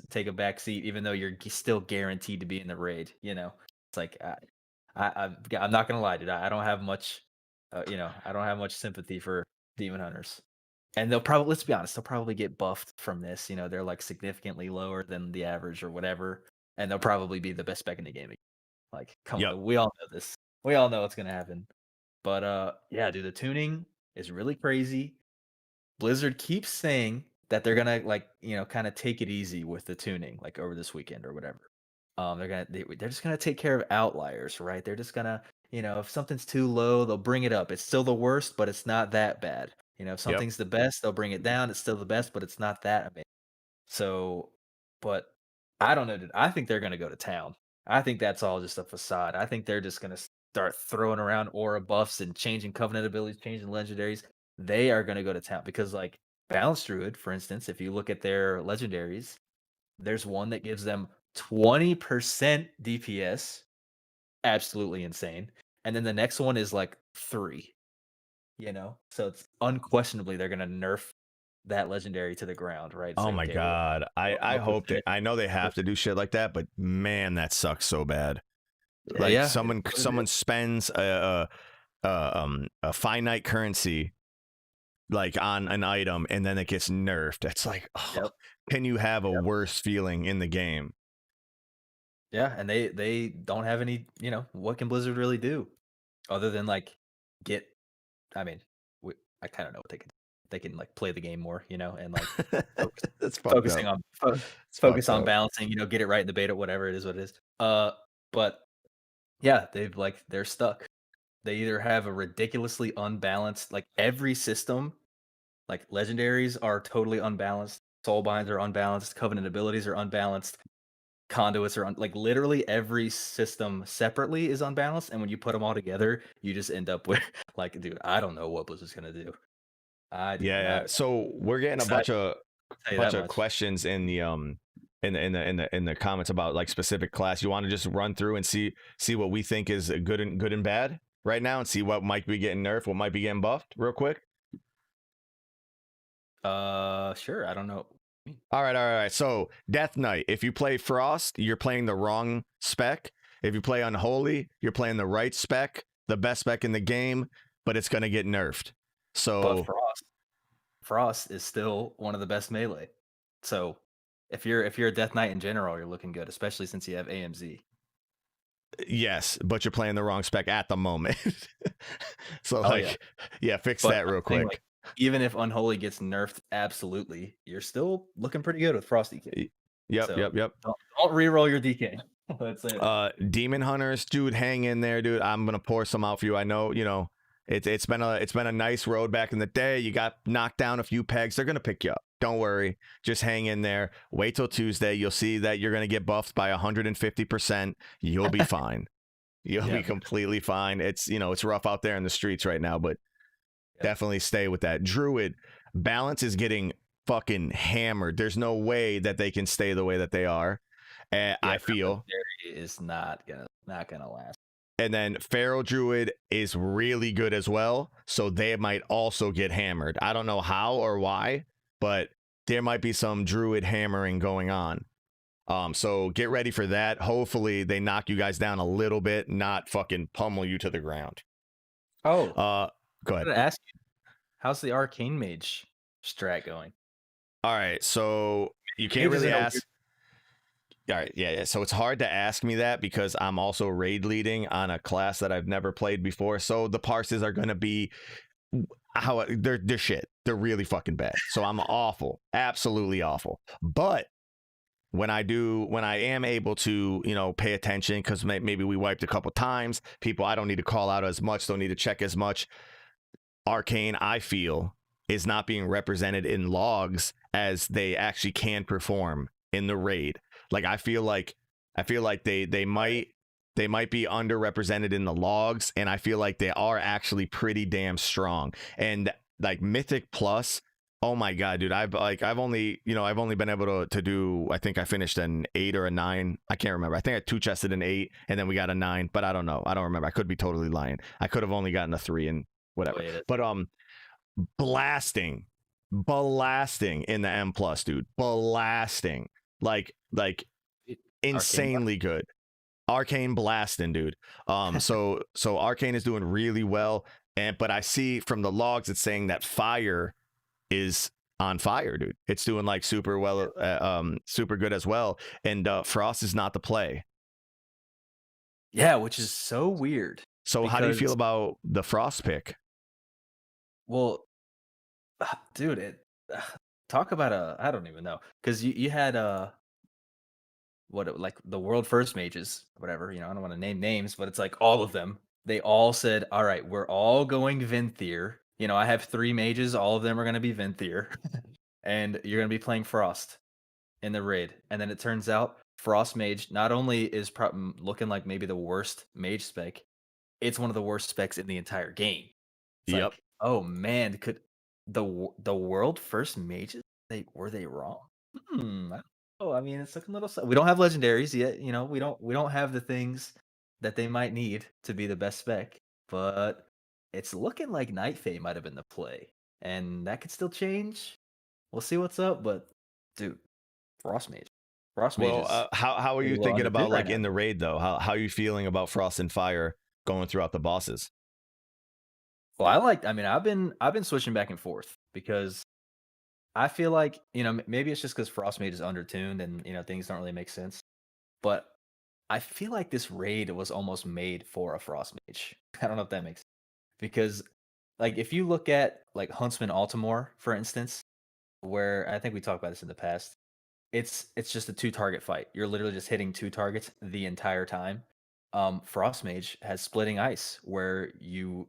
Speaker 2: take a back seat even though you're still guaranteed to be in the raid, It's like, I'm not gonna lie, dude, I don't have much, I don't have much sympathy for Demon Hunters. And let's be honest, they'll probably get buffed from this, they're, like, significantly lower than the average or whatever, and they'll probably be the best spec in the game. Like, come
Speaker 1: Yep.
Speaker 2: on, we all know this. We all know what's gonna happen. But, yeah, dude, the tuning is really crazy. Blizzard keeps saying that they're gonna, like, kinda take it easy with the tuning, like, over this weekend or whatever. They're just gonna take care of outliers, right? They're just gonna, if something's too low, they'll bring it up. It's still the worst, but it's not that bad. If
Speaker 1: Yep.
Speaker 2: something's the best, they'll bring it down. It's still the best, but it's not that amazing. So, but I don't know, dude. I think they're gonna go to town. I think that's all just a facade. I think they're just gonna start throwing around aura buffs and changing covenant abilities, changing legendaries. They are gonna go to town because, like, Balanced Druid, for instance, if you look at their legendaries, there's one that gives them 20% DPS, absolutely insane. And then the next one is like 3, So it's unquestionably they're gonna nerf that legendary to the ground, right? It's
Speaker 1: Oh
Speaker 2: like,
Speaker 1: my
Speaker 2: okay,
Speaker 1: god. I
Speaker 2: what
Speaker 1: hope that
Speaker 2: percentage?
Speaker 1: I know they
Speaker 2: What
Speaker 1: have to do shit like that, but man, that sucks so bad. Like
Speaker 2: Yeah, it's what it
Speaker 1: someone
Speaker 2: is.
Speaker 1: spends a finite currency like on an item and then it gets nerfed. It's like, oh,
Speaker 2: Yep,
Speaker 1: can you have a
Speaker 2: yep.
Speaker 1: worse feeling in the game?
Speaker 2: Yeah, and they don't have any, what can Blizzard really do other than, like, get I mean, we I kinda know what they can they can, like, play the game more, and, like, focus
Speaker 1: That's fucked
Speaker 2: focusing
Speaker 1: up.
Speaker 2: on
Speaker 1: It's
Speaker 2: focus
Speaker 1: fucked
Speaker 2: on
Speaker 1: up.
Speaker 2: balancing, get it right in the beta, whatever it is what it is. But yeah, they're stuck. They either have a ridiculously unbalanced like, every system, like, legendaries are totally unbalanced, soulbinds are unbalanced, covenant abilities are unbalanced, conduits are like, literally every system separately is unbalanced, and when you put them all together, you just end up with like, dude, I don't know what Blizzard's gonna do. I do
Speaker 1: Yeah, yeah.
Speaker 2: not
Speaker 1: So we're getting a
Speaker 2: excited, I'll tell you that
Speaker 1: bunch of
Speaker 2: much.
Speaker 1: questions in the in the comments about like specific class. You want to just run through and see what we think is good and bad right now, and see what might be getting nerfed, what might be getting buffed, real quick.
Speaker 2: Sure, I don't know.
Speaker 1: All right, all right, all right. So Death Knight, if you play Frost, you're playing the wrong spec. If you play Unholy, you're playing the right spec, the best spec in the game, but it's gonna get nerfed.
Speaker 2: But
Speaker 1: So
Speaker 2: Frost is still one of the best melee. So, if you're a Death Knight in general, you're looking good, especially since you have AMZ.
Speaker 1: yes, but you're playing the wrong spec at the moment. So
Speaker 2: Oh, yeah.
Speaker 1: like, yeah, fix
Speaker 2: But
Speaker 1: that
Speaker 2: I'm
Speaker 1: real
Speaker 2: saying, like,
Speaker 1: quick.
Speaker 2: even if Unholy gets nerfed absolutely, you're still looking pretty good with Frosty Kid.
Speaker 1: Yep,
Speaker 2: So
Speaker 1: yep, yep.
Speaker 2: don't re-roll your DK. Let's say that.
Speaker 1: Demon Hunters, dude, hang in there, dude. I'm gonna pour some out for you. I know, it's been a nice road back in the day. You got knocked down a few pegs. They're gonna pick you up. Don't worry. Just hang in there. Wait till Tuesday. You'll see that you're gonna get buffed by 150%. You'll be fine. You'll
Speaker 2: Yeah,
Speaker 1: be
Speaker 2: man.
Speaker 1: completely fine. It's rough out there in the streets right now, but
Speaker 2: Yeah.
Speaker 1: definitely stay with that. Druid balance is getting fucking hammered. There's no way that they can stay the way that they are.
Speaker 2: Yeah,
Speaker 1: I
Speaker 2: that
Speaker 1: feel.
Speaker 2: legendary is not gonna last.
Speaker 1: And then Feral Druid is really good as well. So they might also get hammered. I don't know how or why, but there might be some Druid hammering going on. So get ready for that. Hopefully they knock you guys down a little bit, not fucking pummel you to the ground.
Speaker 2: Oh,
Speaker 1: Go
Speaker 2: I
Speaker 1: ahead.
Speaker 2: gotta ask you, how's the Arcane Mage strat going?
Speaker 1: All right. So you can't
Speaker 2: Mage is
Speaker 1: really
Speaker 2: in a
Speaker 1: ask. All right, yeah. So it's hard to ask me that because I'm also raid leading on a class that I've never played before. So the parses are gonna be how they're shit. They're really fucking bad. So I'm awful, absolutely awful. But when I am able to, pay attention because maybe we wiped a couple times. People, I don't need to call out as much. Don't need to check as much. Arcane, I feel, is not being represented in logs as they actually can perform in the raid. Like I feel like they might be underrepresented in the logs, and I feel like they are actually pretty damn strong. And like Mythic Plus, oh my god, dude, I've only been able to do, I think I finished an 8 or a 9. I can't remember. I think I two chested an 8 and then we got a 9, but I don't know. I don't remember. I could be totally lying. I could have only gotten a 3 and whatever. But blasting in the M plus, dude. Blasting. Like insanely good. Arcane blasting, dude. So Arcane is doing really well, but I see from the logs it's saying that fire is on fire, dude. It's doing like super well, super good as well. And Frost is not the play.
Speaker 2: Yeah, which is so weird.
Speaker 1: So how do you feel about the Frost pick?
Speaker 2: Well, dude, talk about I don't even know, because you had like the world first mages, whatever. I don't want to name names, but it's like all of them. They all said, "All right, we're all going Venthyr." I have 3 mages. All of them are going to be Venthyr, and you're going to be playing Frost in the raid. And then it turns out Frost Mage not only is looking like maybe the worst mage spec, it's one of the worst specs in the entire game. It's
Speaker 1: Yep.
Speaker 2: like, oh man, could the world first mages, were they wrong? I mean, it's looking a little. We don't have legendaries yet. We don't have the things that they might need to be the best spec, but it's looking like Night Fae might have been the play, and that could still change. We'll see what's up, but dude, Frost Mage, Frost Mage
Speaker 1: Well,
Speaker 2: is
Speaker 1: how are
Speaker 2: getting
Speaker 1: you
Speaker 2: a little
Speaker 1: thinking
Speaker 2: underbid
Speaker 1: about
Speaker 2: right
Speaker 1: like
Speaker 2: now.
Speaker 1: in the raid though? How are you feeling about Frost and Fire going throughout the bosses?
Speaker 2: Well, I mean, I've been switching back and forth because I feel like, maybe it's just because Frostmage is undertuned and, things don't really make sense. But I feel like this raid was almost made for a Frostmage. I don't know if that makes sense. Because, like, if you look at, like, Huntsman Altimore, for instance, where I think we talked about this in the past, it's just a 2 target fight. You're literally just hitting 2 targets the entire time. Frostmage has splitting ice, where your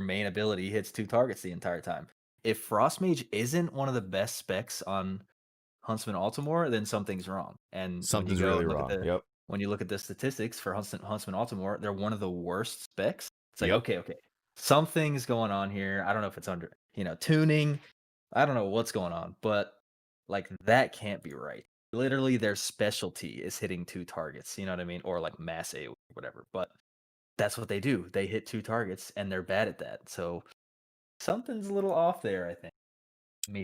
Speaker 2: main ability hits 2 targets the entire time. If Frostmage isn't one of the best specs on Huntsman Altimore, then something's wrong. And when you
Speaker 1: Something's
Speaker 2: go
Speaker 1: really
Speaker 2: and look at
Speaker 1: wrong.
Speaker 2: the
Speaker 1: Yep.
Speaker 2: when you look at the statistics for Huntsman Altimore, they're one of the worst specs. It's like,
Speaker 1: Yep.
Speaker 2: okay, something's going on here. I don't know if it's under, tuning. I don't know what's going on, but like that can't be right. Literally, their specialty is hitting 2 targets. You know what I mean? Or like mass A, whatever. But that's what they do. They hit 2 targets, and they're bad at that. So something's a little off there, I think.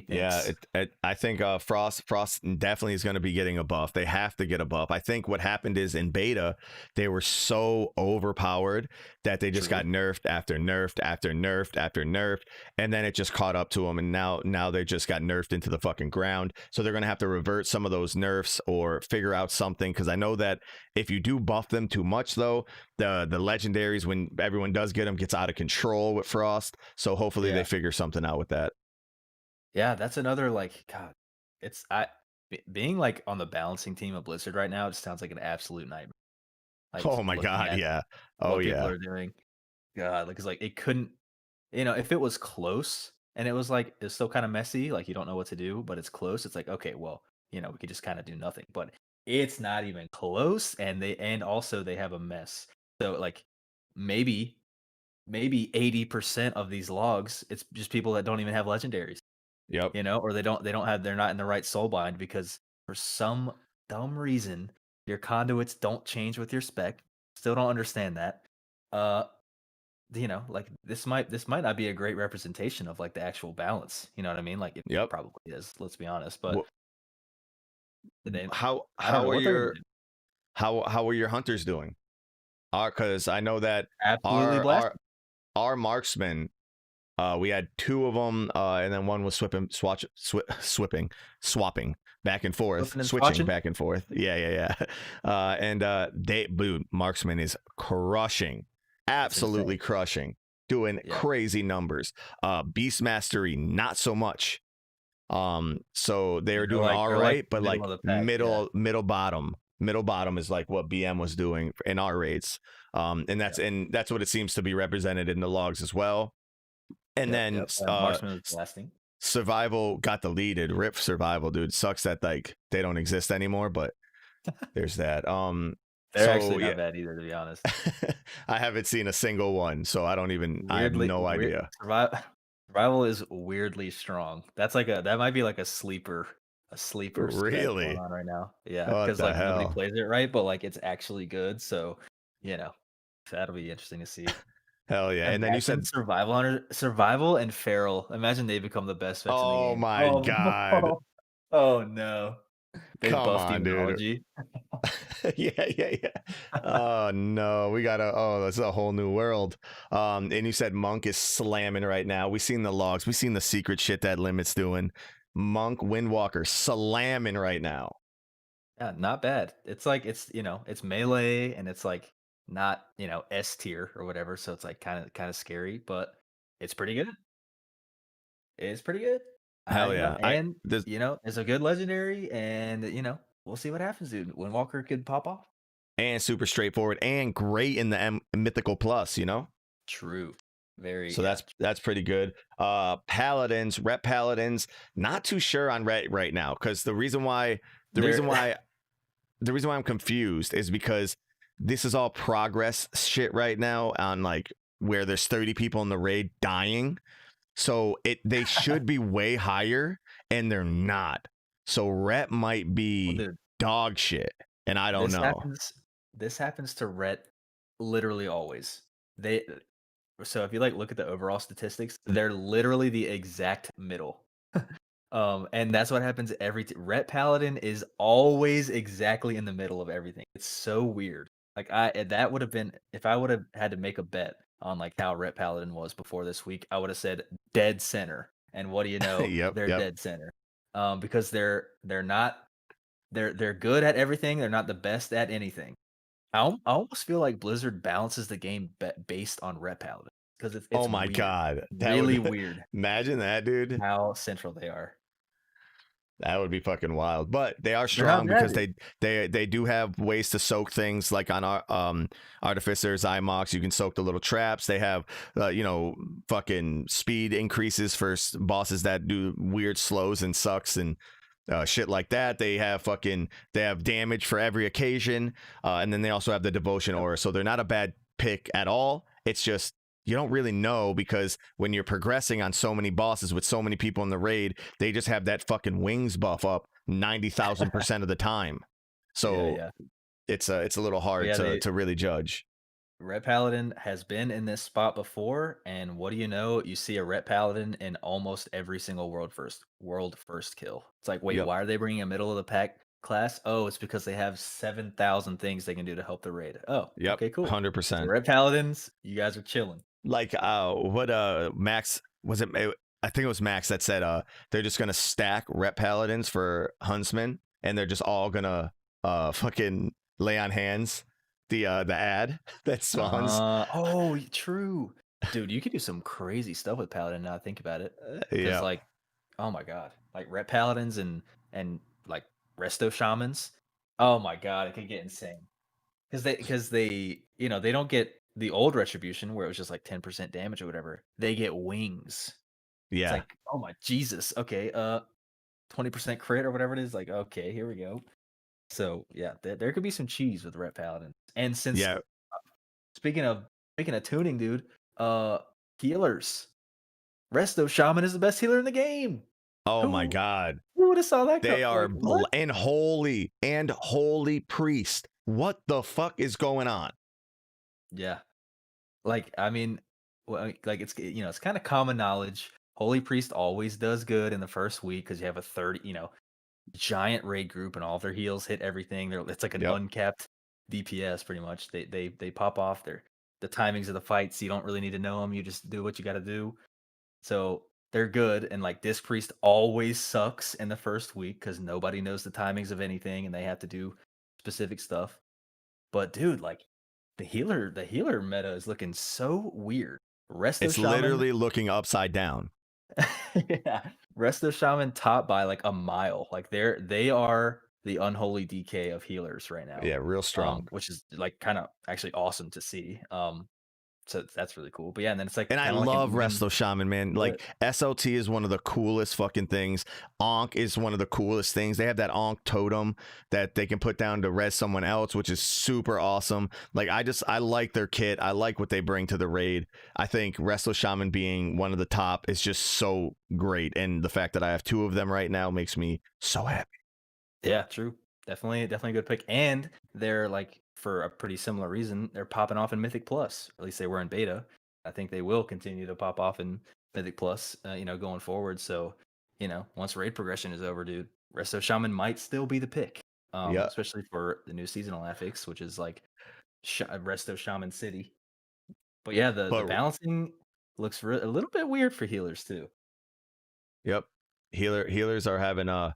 Speaker 1: Yeah,
Speaker 2: Methinks.
Speaker 1: I think Frost definitely is going to be getting a buff. They have to get a buff. I think what happened is in beta they were so overpowered that they just
Speaker 2: True.
Speaker 1: got nerfed after nerfed after nerfed after nerfed, and then it just caught up to them, and now they just got nerfed into the fucking ground. So they're going to have to revert some of those nerfs or figure out something, because I know that if you do buff them too much, though, the legendaries, when everyone does get them, gets out of control with Frost. So hopefully
Speaker 2: Yeah.
Speaker 1: they figure something out with that.
Speaker 2: Yeah, that's another, like, God, it's being like on the balancing team of Blizzard right now, it sounds like an absolute nightmare. Like
Speaker 1: Oh
Speaker 2: just
Speaker 1: my
Speaker 2: looking
Speaker 1: god,
Speaker 2: at
Speaker 1: yeah. Oh
Speaker 2: what people
Speaker 1: yeah.
Speaker 2: are doing. God, like, 'cause, like, it couldn't if it was close and it was, like, it's still kinda messy, like, you don't know what to do, but it's close, it's like, "Okay, well, we could just kinda do nothing," but it's not even close, and also they have a mess. So, like, maybe maybe 80% of these logs, it's just people that don't even have legendaries,
Speaker 1: Yep.
Speaker 2: or they don't have they're not in the right soul bind because for some dumb reason, your conduits don't change with your spec. Still don't understand that. Uh like this might not be a great representation of like the actual balance. You know what I mean? Like it
Speaker 1: Yep.
Speaker 2: probably is, let's be honest. But
Speaker 1: Wh-
Speaker 2: then
Speaker 1: How
Speaker 2: I don't
Speaker 1: how
Speaker 2: know
Speaker 1: are
Speaker 2: what they're gonna
Speaker 1: your
Speaker 2: do.
Speaker 1: how are your hunters doing? Because I know that
Speaker 2: Absolutely
Speaker 1: our
Speaker 2: blast.
Speaker 1: our our marksmen, we had two of them, and then one was swapping back and forth,
Speaker 2: Flipping and
Speaker 1: switching
Speaker 2: swatching.
Speaker 1: back and forth. Yeah, yeah, yeah. And dude, marksman is crushing,
Speaker 2: It's insane.
Speaker 1: absolutely crushing, doing
Speaker 2: Yeah.
Speaker 1: crazy numbers. Beast mastery, not so much. So they were doing all
Speaker 2: They're like
Speaker 1: right, but
Speaker 2: middle
Speaker 1: like
Speaker 2: of the pack. Yeah.
Speaker 1: middle bottom is like what BM was doing in our rates.
Speaker 2: Yeah.
Speaker 1: And that's what it seems to be represented in the logs as well. And
Speaker 2: Yep.
Speaker 1: then
Speaker 2: Yep. Marksman was blasting.
Speaker 1: survival got deleted. Rip survival, dude. Sucks that like they don't exist anymore, but there's that.
Speaker 2: They're actually
Speaker 1: So yeah.
Speaker 2: not bad either, to be honest.
Speaker 1: I haven't seen a single one, so I have
Speaker 2: Weirdly,
Speaker 1: no
Speaker 2: weird
Speaker 1: idea.
Speaker 2: survival is weirdly strong. That might be like a sleeper spec going
Speaker 1: Really?
Speaker 2: on right now. Yeah,
Speaker 1: What
Speaker 2: because
Speaker 1: the
Speaker 2: like nobody
Speaker 1: hell?
Speaker 2: plays it right, but like it's actually good. So, you know, that'll be interesting to see.
Speaker 1: Hell yeah. And then you
Speaker 2: Imagine
Speaker 1: said,
Speaker 2: survival and feral. Imagine they become the best vets in the
Speaker 1: oh
Speaker 2: game.
Speaker 1: my
Speaker 2: Oh
Speaker 1: God.
Speaker 2: no. Oh no. They
Speaker 1: Come
Speaker 2: buff
Speaker 1: on, dude.
Speaker 2: demonology.
Speaker 1: Yeah, yeah, yeah. Oh no, that's a whole new world. And you said Monk is slamming right now. We seen the logs, we seen the secret shit that Limit's doing. Monk Windwalker slamming right now.
Speaker 2: Yeah, not bad. It's like it's melee and it's like not, S tier or whatever, so it's like kind of scary, but it's pretty good. It's pretty good.
Speaker 1: Hell yeah. I
Speaker 2: And
Speaker 1: this
Speaker 2: it's a good legendary and we'll see what happens, dude. Windwalker could pop off.
Speaker 1: and super straightforward and great in the mythical plus,
Speaker 2: True. Very,
Speaker 1: So
Speaker 2: yeah.
Speaker 1: that's pretty good. Paladins, rep paladins, not too sure on ret right now because the reason
Speaker 2: They're
Speaker 1: why the reason why I'm confused is because this is all progress shit right now on like where there's 30 people in the raid dying. So they should be way higher and they're not. So rep might
Speaker 2: well,
Speaker 1: be
Speaker 2: dude,
Speaker 1: dog shit and I don't
Speaker 2: this
Speaker 1: know.
Speaker 2: happens this happens to Ret literally always. They So if you like look at the overall statistics, they're literally the exact middle. And that's what happens Ret Paladin is always exactly in the middle of everything. It's so weird. Like that would have been if I would have had to make a bet on like how Ret Paladin was before this week, I would have said dead center. And what do you know?
Speaker 1: Yep,
Speaker 2: They're
Speaker 1: yep.
Speaker 2: dead center. Because they're not they're good at everything. They're not the best at anything. I almost feel like Blizzard balances the game based on Ret Paladin because it's
Speaker 1: Oh my
Speaker 2: weird,
Speaker 1: god. That
Speaker 2: really
Speaker 1: would
Speaker 2: weird
Speaker 1: imagine that, dude.
Speaker 2: how central they are.
Speaker 1: That would be fucking wild. But they are
Speaker 2: They're not
Speaker 1: strong
Speaker 2: bad,
Speaker 1: because
Speaker 2: dude.
Speaker 1: they do have ways to soak things like on our artificers, IMOX, you can soak the little traps. They have fucking speed increases for bosses that do weird slows and sucks and shit like that. They have damage for every occasion. And then they also have the devotion
Speaker 2: Yep.
Speaker 1: aura. So they're not a bad pick at all. It's just you don't really know because when you're progressing on so many bosses with so many people in the raid, they just have that fucking wings buff up 90,000% of the time.
Speaker 2: Yeah,
Speaker 1: So
Speaker 2: yeah.
Speaker 1: it's a little
Speaker 2: But
Speaker 1: hard
Speaker 2: yeah,
Speaker 1: to really judge.
Speaker 2: Ret Paladin has been in this spot before, and what do you know? You see a Ret Paladin in almost every single world first kill. It's like, wait,
Speaker 1: Yep.
Speaker 2: why are they bringing a middle of the pack class? Oh, it's because they have 7,000 things they can do to help the raid. Oh,
Speaker 1: Yep.
Speaker 2: okay, cool. So
Speaker 1: 100%.
Speaker 2: Ret Paladins, you guys are chilling.
Speaker 1: Like what Max was it? I think it was Max that said they're just gonna stack rep paladins for huntsmen and they're just all gonna fucking lay on hands. The ad that spawns.
Speaker 2: True. Dude, you could do some crazy stuff with Paladin now I think about it. Because
Speaker 1: Yeah.
Speaker 2: like, oh my god. Like Ret Paladins and like resto shamans. Oh my god, it could get insane. Because they they don't get the old retribution where it was just like 10% damage or whatever. They get wings. It's
Speaker 1: Yeah.
Speaker 2: like, oh my Jesus. Okay, 20% crit or whatever it is. Like, okay, here we go. So yeah, there could be some cheese with Ret Paladin. And since
Speaker 1: Yeah.
Speaker 2: speaking of tuning, dude, uh healers. Resto Shaman is the best healer in the game.
Speaker 1: Oh my
Speaker 2: Who
Speaker 1: God.
Speaker 2: who would have saw that
Speaker 1: They are
Speaker 2: like what?
Speaker 1: and holy priest. What the fuck is going on?
Speaker 2: Yeah. Like, I mean, well, like it's it's kind of common knowledge. Holy Priest always does good in the first week because you have a 30, giant raid group and all of their heals hit everything. It's like an
Speaker 1: Yep.
Speaker 2: uncapped DPS pretty much. They pop off the timings of the fights. You don't really need to know them. You just do what you got to do. So they're good. And like Disc Priest always sucks in the first week because nobody knows the timings of anything and they have to do specific stuff. But dude, like the healer meta is looking so weird. Resto
Speaker 1: It's
Speaker 2: Shaman,
Speaker 1: literally looking upside down.
Speaker 2: yeah, Resto Shaman top by like a mile. Like they are the unholy DK of healers right now.
Speaker 1: Yeah, real strong.
Speaker 2: Which is like kind of actually awesome to see. So that's really cool. But yeah, and then it's like
Speaker 1: And I
Speaker 2: kind of like an
Speaker 1: love
Speaker 2: even
Speaker 1: Resto Shaman, man. Like
Speaker 2: split.
Speaker 1: SOT is one of the coolest fucking things. Ankh is one of the coolest things. They have that Ankh totem that they can put down to res someone else, which is super awesome. Like I like their kit. I like what they bring to the raid. I think Resto Shaman being one of the top is just so great. And the fact that I have two of them right now makes me so happy.
Speaker 2: Yeah, true. Definitely a good pick. And they're like for a pretty similar reason, they're popping off in Mythic Plus. Or at least they were in beta. I think they will continue to pop off in Mythic Plus, going forward. So, once raid progression is over, dude, Resto Shaman might still be the pick.
Speaker 1: Yeah.
Speaker 2: Especially for the new seasonal affix, which is like Resto Shaman City. But yeah, the
Speaker 1: But
Speaker 2: balancing looks a little bit weird for healers too.
Speaker 1: yep. Healers are having to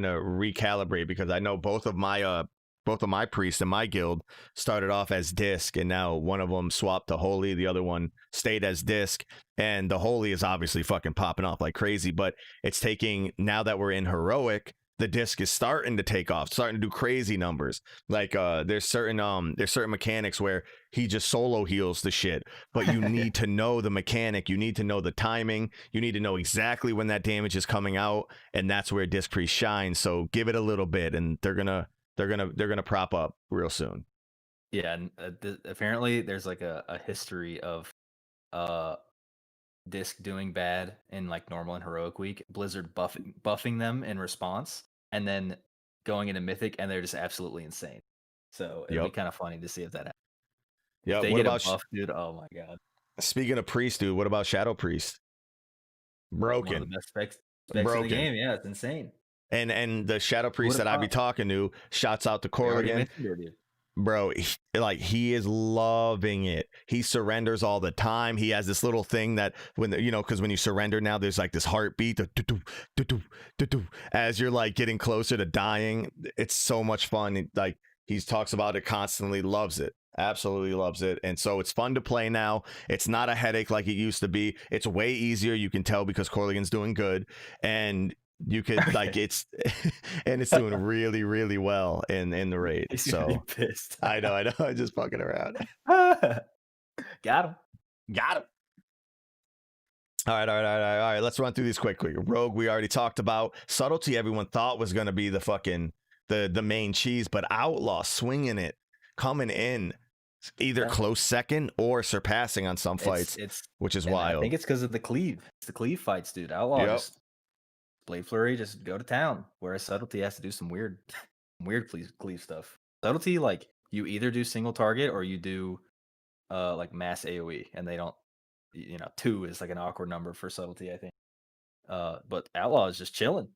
Speaker 1: recalibrate because I know both of my priests in my guild started off as disc and now one of them swapped to holy, the other one stayed as disc, and the holy is obviously fucking popping off like crazy, but it's taking now that we're in heroic, the disc is starting to take off, starting to do crazy numbers. Like there's certain mechanics where he just solo heals the shit, but you need to know the mechanic, you need to know the timing, you need to know exactly when that damage is coming out, and that's where disc priest shines. So give it a little bit and they're gonna prop up real soon.
Speaker 2: Yeah, and apparently there's like a history of uh Disc doing bad in like normal and heroic week, Blizzard buffing them in response, and then going into Mythic, and they're just absolutely insane. So it'll be
Speaker 1: Yep.
Speaker 2: kind of funny to see if that happens. If
Speaker 1: Yep.
Speaker 2: they
Speaker 1: What
Speaker 2: get a
Speaker 1: about
Speaker 2: buff, dude, oh my god,
Speaker 1: speaking of priest, dude? What about shadow priest?
Speaker 2: one of the
Speaker 1: Broken,
Speaker 2: best specs in the
Speaker 1: broken.
Speaker 2: game. Yeah, it's insane.
Speaker 1: And the shadow
Speaker 2: Who would
Speaker 1: priest
Speaker 2: have
Speaker 1: that I be
Speaker 2: thought?
Speaker 1: talking to shouts out to
Speaker 2: We already
Speaker 1: Corrigan.
Speaker 2: mentioned it, dude.
Speaker 1: Bro, he is loving it. He surrenders all the time. He has this little thing that because when you surrender now, there's like this heartbeat as you're like getting closer to dying. It's so much fun. Like he talks about it constantly, loves it, absolutely loves it. And so it's fun to play now. It's not a headache like it used to be. It's way easier. You can tell because Corrigan's doing good, and you could like it's and it's doing really really well in the raid.
Speaker 2: He's gonna be
Speaker 1: So
Speaker 2: pissed.
Speaker 1: I know, I'm just fucking around.
Speaker 2: Got him.
Speaker 1: Got him. All right. Let's run through these quickly. Rogue, we already talked about. Subtlety, everyone thought was gonna be the fucking the main cheese, but Outlaw swinging it, coming in either
Speaker 2: Yeah.
Speaker 1: close second or surpassing on some fights,
Speaker 2: It's
Speaker 1: which is
Speaker 2: and I
Speaker 1: wild.
Speaker 2: think it's because of the cleave. It's the cleave fights, dude. Outlaw
Speaker 1: Yep.
Speaker 2: just Blade Flurry, just go to town. Whereas Subtlety has to do some weird, weird cleave stuff. Subtlety, like you either do single target or you do like mass AOE, and they don't. Two is like an awkward number for Subtlety, I think. But Outlaw is just chilling,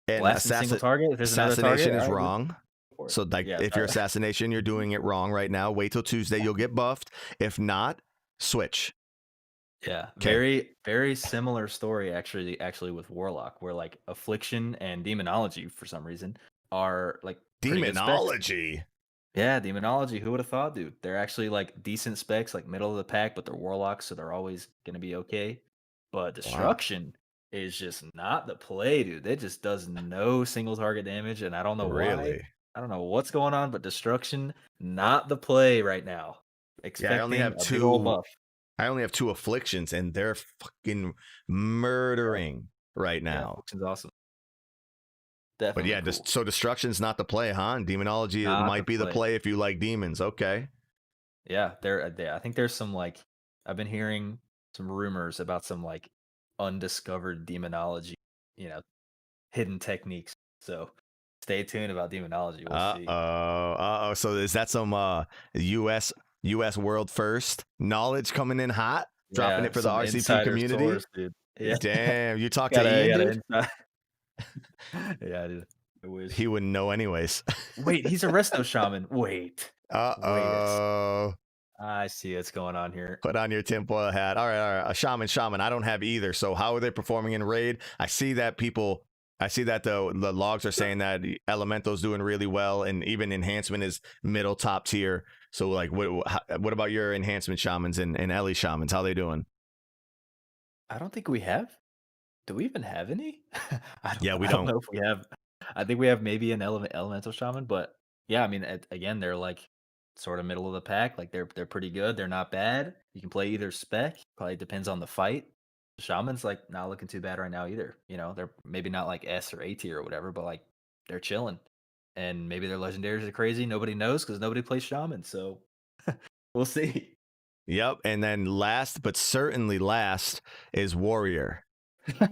Speaker 1: And
Speaker 2: blasting single target. If there's another target,
Speaker 1: assassination
Speaker 2: all
Speaker 1: is
Speaker 2: right, go
Speaker 1: wrong.
Speaker 2: for it.
Speaker 1: So like
Speaker 2: Yeah,
Speaker 1: if you're assassination, you're doing it wrong right now. Wait till Tuesday, you'll get buffed. If not, switch.
Speaker 2: yeah,
Speaker 1: Okay.
Speaker 2: very very similar story actually with Warlock, where like Affliction and Demonology for some reason are like pretty good specs.
Speaker 1: Demonology.
Speaker 2: Yeah, Demonology. Who would have thought, dude? They're actually like decent specs, like middle of the pack, but they're warlocks, so they're always gonna be okay. But
Speaker 1: Wow.
Speaker 2: Destruction, is just not the play, dude. It just does no single target damage, and I don't know why.
Speaker 1: Really?
Speaker 2: I don't know what's going on, but destruction, not the play right now.
Speaker 1: Yeah,
Speaker 2: Expecting a big old buff.
Speaker 1: I only have two afflictions, and they're fucking
Speaker 2: Yeah,
Speaker 1: murdering right
Speaker 2: yeah,
Speaker 1: now.
Speaker 2: Affliction's awesome.
Speaker 1: But
Speaker 2: Definitely
Speaker 1: yeah,
Speaker 2: cool.
Speaker 1: so destruction's not the play, huh? Demonology
Speaker 2: Not the
Speaker 1: might be the
Speaker 2: play.
Speaker 1: play if you like demons. Okay.
Speaker 2: Yeah, I think there's some like I've been hearing some rumors about some like undiscovered demonology, you know, hidden techniques. So stay tuned about demonology. We'll see.
Speaker 1: So is that some US US world first knowledge coming in hot, dropping
Speaker 2: Yeah,
Speaker 1: it for the
Speaker 2: some
Speaker 1: RCP
Speaker 2: insider
Speaker 1: community?
Speaker 2: source, dude. Yeah,
Speaker 1: Damn, you talked to Ian,
Speaker 2: gotta
Speaker 1: dude?
Speaker 2: inside. Yeah, dude. I
Speaker 1: He
Speaker 2: wish.
Speaker 1: wouldn't know anyways.
Speaker 2: Wait, he's a resto shaman. Wait a second.
Speaker 1: Uh-oh.
Speaker 2: I see what's going on here.
Speaker 1: Put on your tinfoil hat. All right. A shaman. I don't have either. So how are they performing in raid? I see that the logs are saying that Elemental's doing really well, and even enhancement is middle top tier. So like, what about your enhancement shamans and Ellie shamans? How they doing?
Speaker 2: I don't think we have. Do we even have any?
Speaker 1: Yeah, we
Speaker 2: I don't
Speaker 1: don't.
Speaker 2: know if we have. I think we have maybe an elemental shaman, but yeah, I mean, again, they're like sort of middle of the pack. Like they're pretty good. They're not bad. You can play either spec. Probably depends on the fight. Shaman's like not looking too bad right now either. You know, they're maybe not like S or A tier or whatever, but like they're chilling. And maybe their legendaries are crazy. Nobody knows because nobody plays shaman. So we'll see.
Speaker 1: Yep. And then last, but certainly last, is warrior.
Speaker 2: Why'd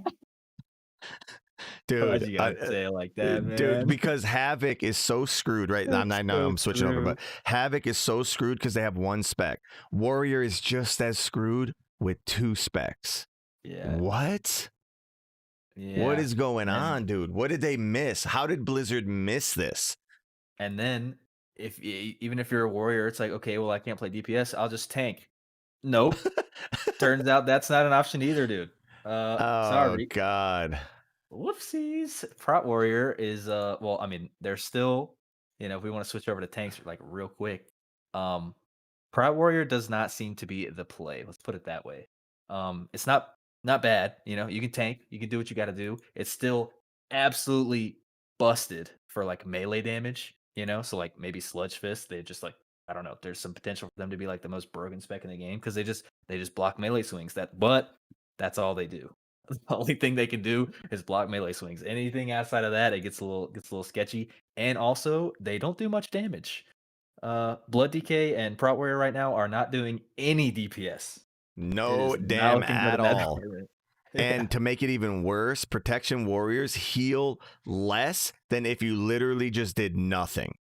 Speaker 1: Dude,
Speaker 2: you gotta say it like that,
Speaker 1: dude,
Speaker 2: man?
Speaker 1: because Havoc is so screwed, right?
Speaker 2: That's
Speaker 1: I know
Speaker 2: so
Speaker 1: I'm switching over,
Speaker 2: true.
Speaker 1: but Havoc is so screwed because they have one spec. Warrior is just as screwed with two specs.
Speaker 2: Yeah.
Speaker 1: What? What
Speaker 2: Yeah.
Speaker 1: is going
Speaker 2: And
Speaker 1: on, dude? What did they miss? How did Blizzard miss this?
Speaker 2: and then even if you're a warrior, it's like, okay, well, I can't play DPS. I'll just tank. Nope. Turns out that's not an option either, dude.
Speaker 1: Oh
Speaker 2: Sorry.
Speaker 1: God.
Speaker 2: Whoopsies. Prot warrior is well, I mean, they're still, if we want to switch over to tanks like real quick, um, Prot warrior does not seem to be the play. Let's put it that way. It's not bad. You can tank. You can do what you got to do. It's still absolutely busted for like melee damage. So like maybe Sludge Fist. They just like I don't know. There's some potential for them to be like the most broken spec in the game because they just block melee swings. But that's all they do. The only thing they can do is block melee swings. Anything outside of that, it gets a little sketchy. And also, they don't do much damage. Blood DK and Prot Warrior right now are not doing any DPS. It
Speaker 1: No
Speaker 2: is not
Speaker 1: damn
Speaker 2: looking good
Speaker 1: at
Speaker 2: in that
Speaker 1: all.
Speaker 2: department. Yeah.
Speaker 1: And to make it even worse, protection warriors heal less than if you literally just did nothing.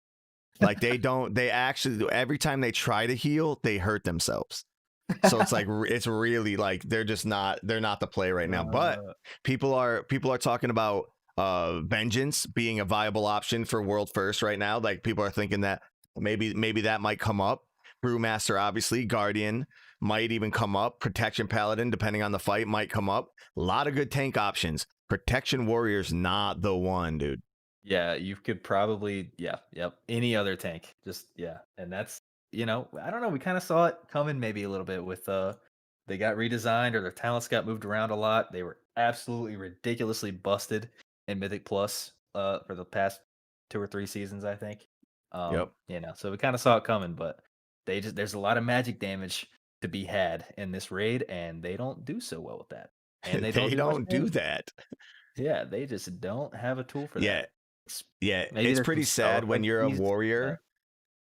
Speaker 1: Like they actually, every time they try to heal, they hurt themselves. So it's like it's really like they're not the play right now. But
Speaker 2: Uh,
Speaker 1: people are talking about vengeance being a viable option for world first right now. Like people are thinking that maybe that might come up. Brewmaster, obviously, Guardian might even come up. Protection Paladin, depending on the fight, might come up. A lot of good tank options. Protection Warrior's not the one, dude.
Speaker 2: yeah, you could probably, yeah, yep, any other tank. Just, yeah. And that's, I don't know. We kind of saw it coming maybe a little bit with, they got redesigned or their talents got moved around a lot. They were absolutely ridiculously busted in Mythic Plus, for the past 2 or 3 seasons, I think.
Speaker 1: Yep.
Speaker 2: So we kind of saw it coming, but there's a lot of magic damage to be had in this raid, and they don't do so well with that. And they don't
Speaker 1: They
Speaker 2: do much
Speaker 1: don't do
Speaker 2: damage.
Speaker 1: that.
Speaker 2: Yeah, they just don't have a tool for
Speaker 1: Yeah.
Speaker 2: that. S
Speaker 1: Yeah.
Speaker 2: Maybe
Speaker 1: It's
Speaker 2: there's some
Speaker 1: pretty sad
Speaker 2: spell
Speaker 1: when you're a
Speaker 2: expertise, but
Speaker 1: warrior.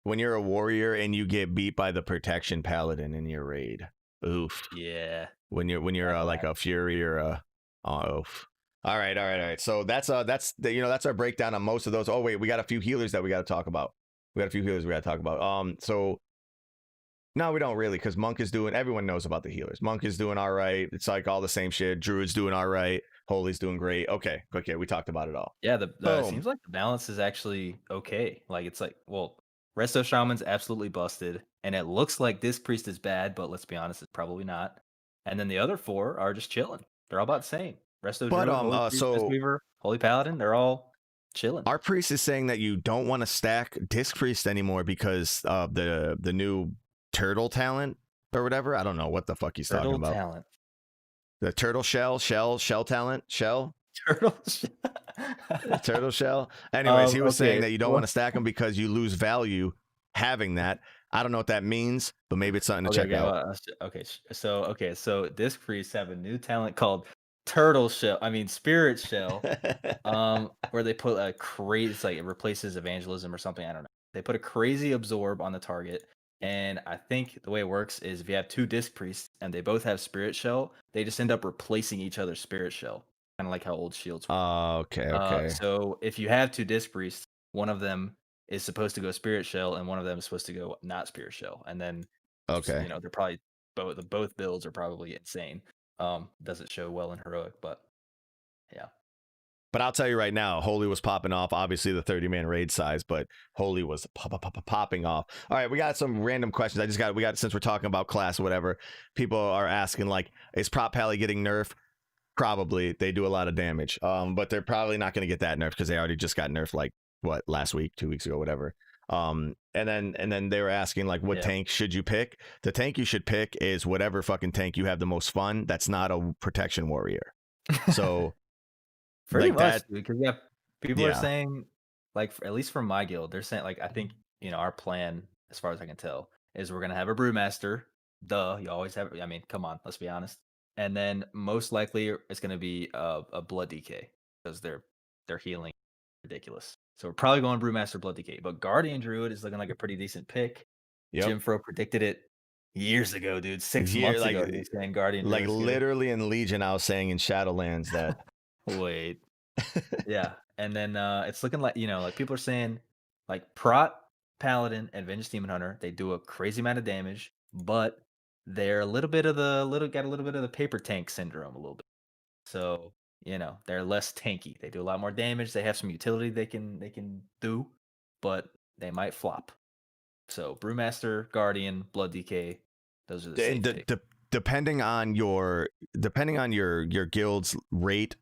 Speaker 1: When you're a warrior and you get beat by the protection paladin in your raid. Oof.
Speaker 2: yeah,
Speaker 1: When you're
Speaker 2: that'll
Speaker 1: like
Speaker 2: happen.
Speaker 1: a fury or a oof. All right. So that's our breakdown on most of those. Oh wait, we got a few healers that we got to talk about. So no, we don't really, because Monk is doing. Everyone knows about the healers. Monk is doing all right. It's like all the same shit. Druid's doing all right. Holy's doing great. Okay, we talked about it all.
Speaker 2: Yeah, the
Speaker 1: Boom.
Speaker 2: seems like the balance is actually okay. Like, it's like, well, Resto Shaman's absolutely busted, and it looks like this priest is bad, but let's be honest, it's probably not. And then the other 4 are just chilling. They're all about the same. Resto
Speaker 1: But
Speaker 2: Druid, Holy Priest,
Speaker 1: so
Speaker 2: Mistweaver, Holy Paladin, they're all chilling.
Speaker 1: our priest is saying that you don't want to stack disc priest anymore because of the new turtle talent or whatever. I don't know what the fuck he's talking
Speaker 2: Turtle
Speaker 1: about.
Speaker 2: talent.
Speaker 1: The shell talent,
Speaker 2: Turtles.
Speaker 1: turtle shell. Anyways, he was saying
Speaker 2: Okay.
Speaker 1: that you don't want to stack them because you lose value having that. I don't know what that means, but maybe it's something to
Speaker 2: Okay,
Speaker 1: check
Speaker 2: okay,
Speaker 1: out.
Speaker 2: so disc priests have a new talent called turtle shell. I mean spirit shell. Where they put a crazy, it's like it replaces evangelism or something. I don't know. They put a crazy absorb on the target, and I think the way it works is if you have two disc priests and they both have spirit shell, they just end up replacing each other's spirit shell, kind of like how old shields work.
Speaker 1: Okay, okay,
Speaker 2: So if you have two disc priests, one of them is supposed to go spirit shell, and one of them is supposed to go not spirit shell, and then
Speaker 1: okay.
Speaker 2: they're probably both builds are probably insane. Doesn't show well in heroic, but yeah.
Speaker 1: But I'll tell you right now, Holy was popping off. Obviously, the 30-man raid size, but Holy was popping off. All right, we got some random questions. We got, since we're talking about class or whatever, people are asking, like, is Prop Pally getting nerfed? Probably. They do a lot of damage. But they're probably not going to get that nerfed because they already just got nerfed, like, what, last week, 2 weeks ago, whatever. And then they were asking, like, what
Speaker 2: Yeah.
Speaker 1: tank should you pick? The tank you should pick is whatever fucking tank you have the most fun. That's not a protection warrior. So
Speaker 2: Pretty
Speaker 1: like
Speaker 2: much,
Speaker 1: that,
Speaker 2: dude. Because yeah, people are
Speaker 1: yeah.
Speaker 2: saying, like, at least from my guild, they're saying, like, I think our plan, as far as I can tell, is we're gonna have a brewmaster. Duh, you always have. I mean, come on, let's be honest. And then most likely it's gonna be a blood DK because they're healing ridiculous. So we're probably going brewmaster blood DK, but guardian druid is looking like a pretty decent pick.
Speaker 1: Yep.
Speaker 2: Jim Fro predicted it years ago, dude. 6 months
Speaker 1: Like
Speaker 2: ago, he was saying guardian
Speaker 1: like
Speaker 2: druid is good.
Speaker 1: literally in Legion, I was saying in Shadowlands that
Speaker 2: Wait. Yeah, and then, it's looking like, like, people are saying, like, Prot, Paladin, and Vengeance Demon Hunter, they do a crazy amount of damage, but they're a little bit of the little got a little bit of the paper tank syndrome a little bit. So, they're less tanky. They do a lot more damage, they have some utility they can do, but they might flop. So, Brewmaster, Guardian, Blood DK, those are the
Speaker 1: and
Speaker 2: safe picks.
Speaker 1: depending on your guild's rate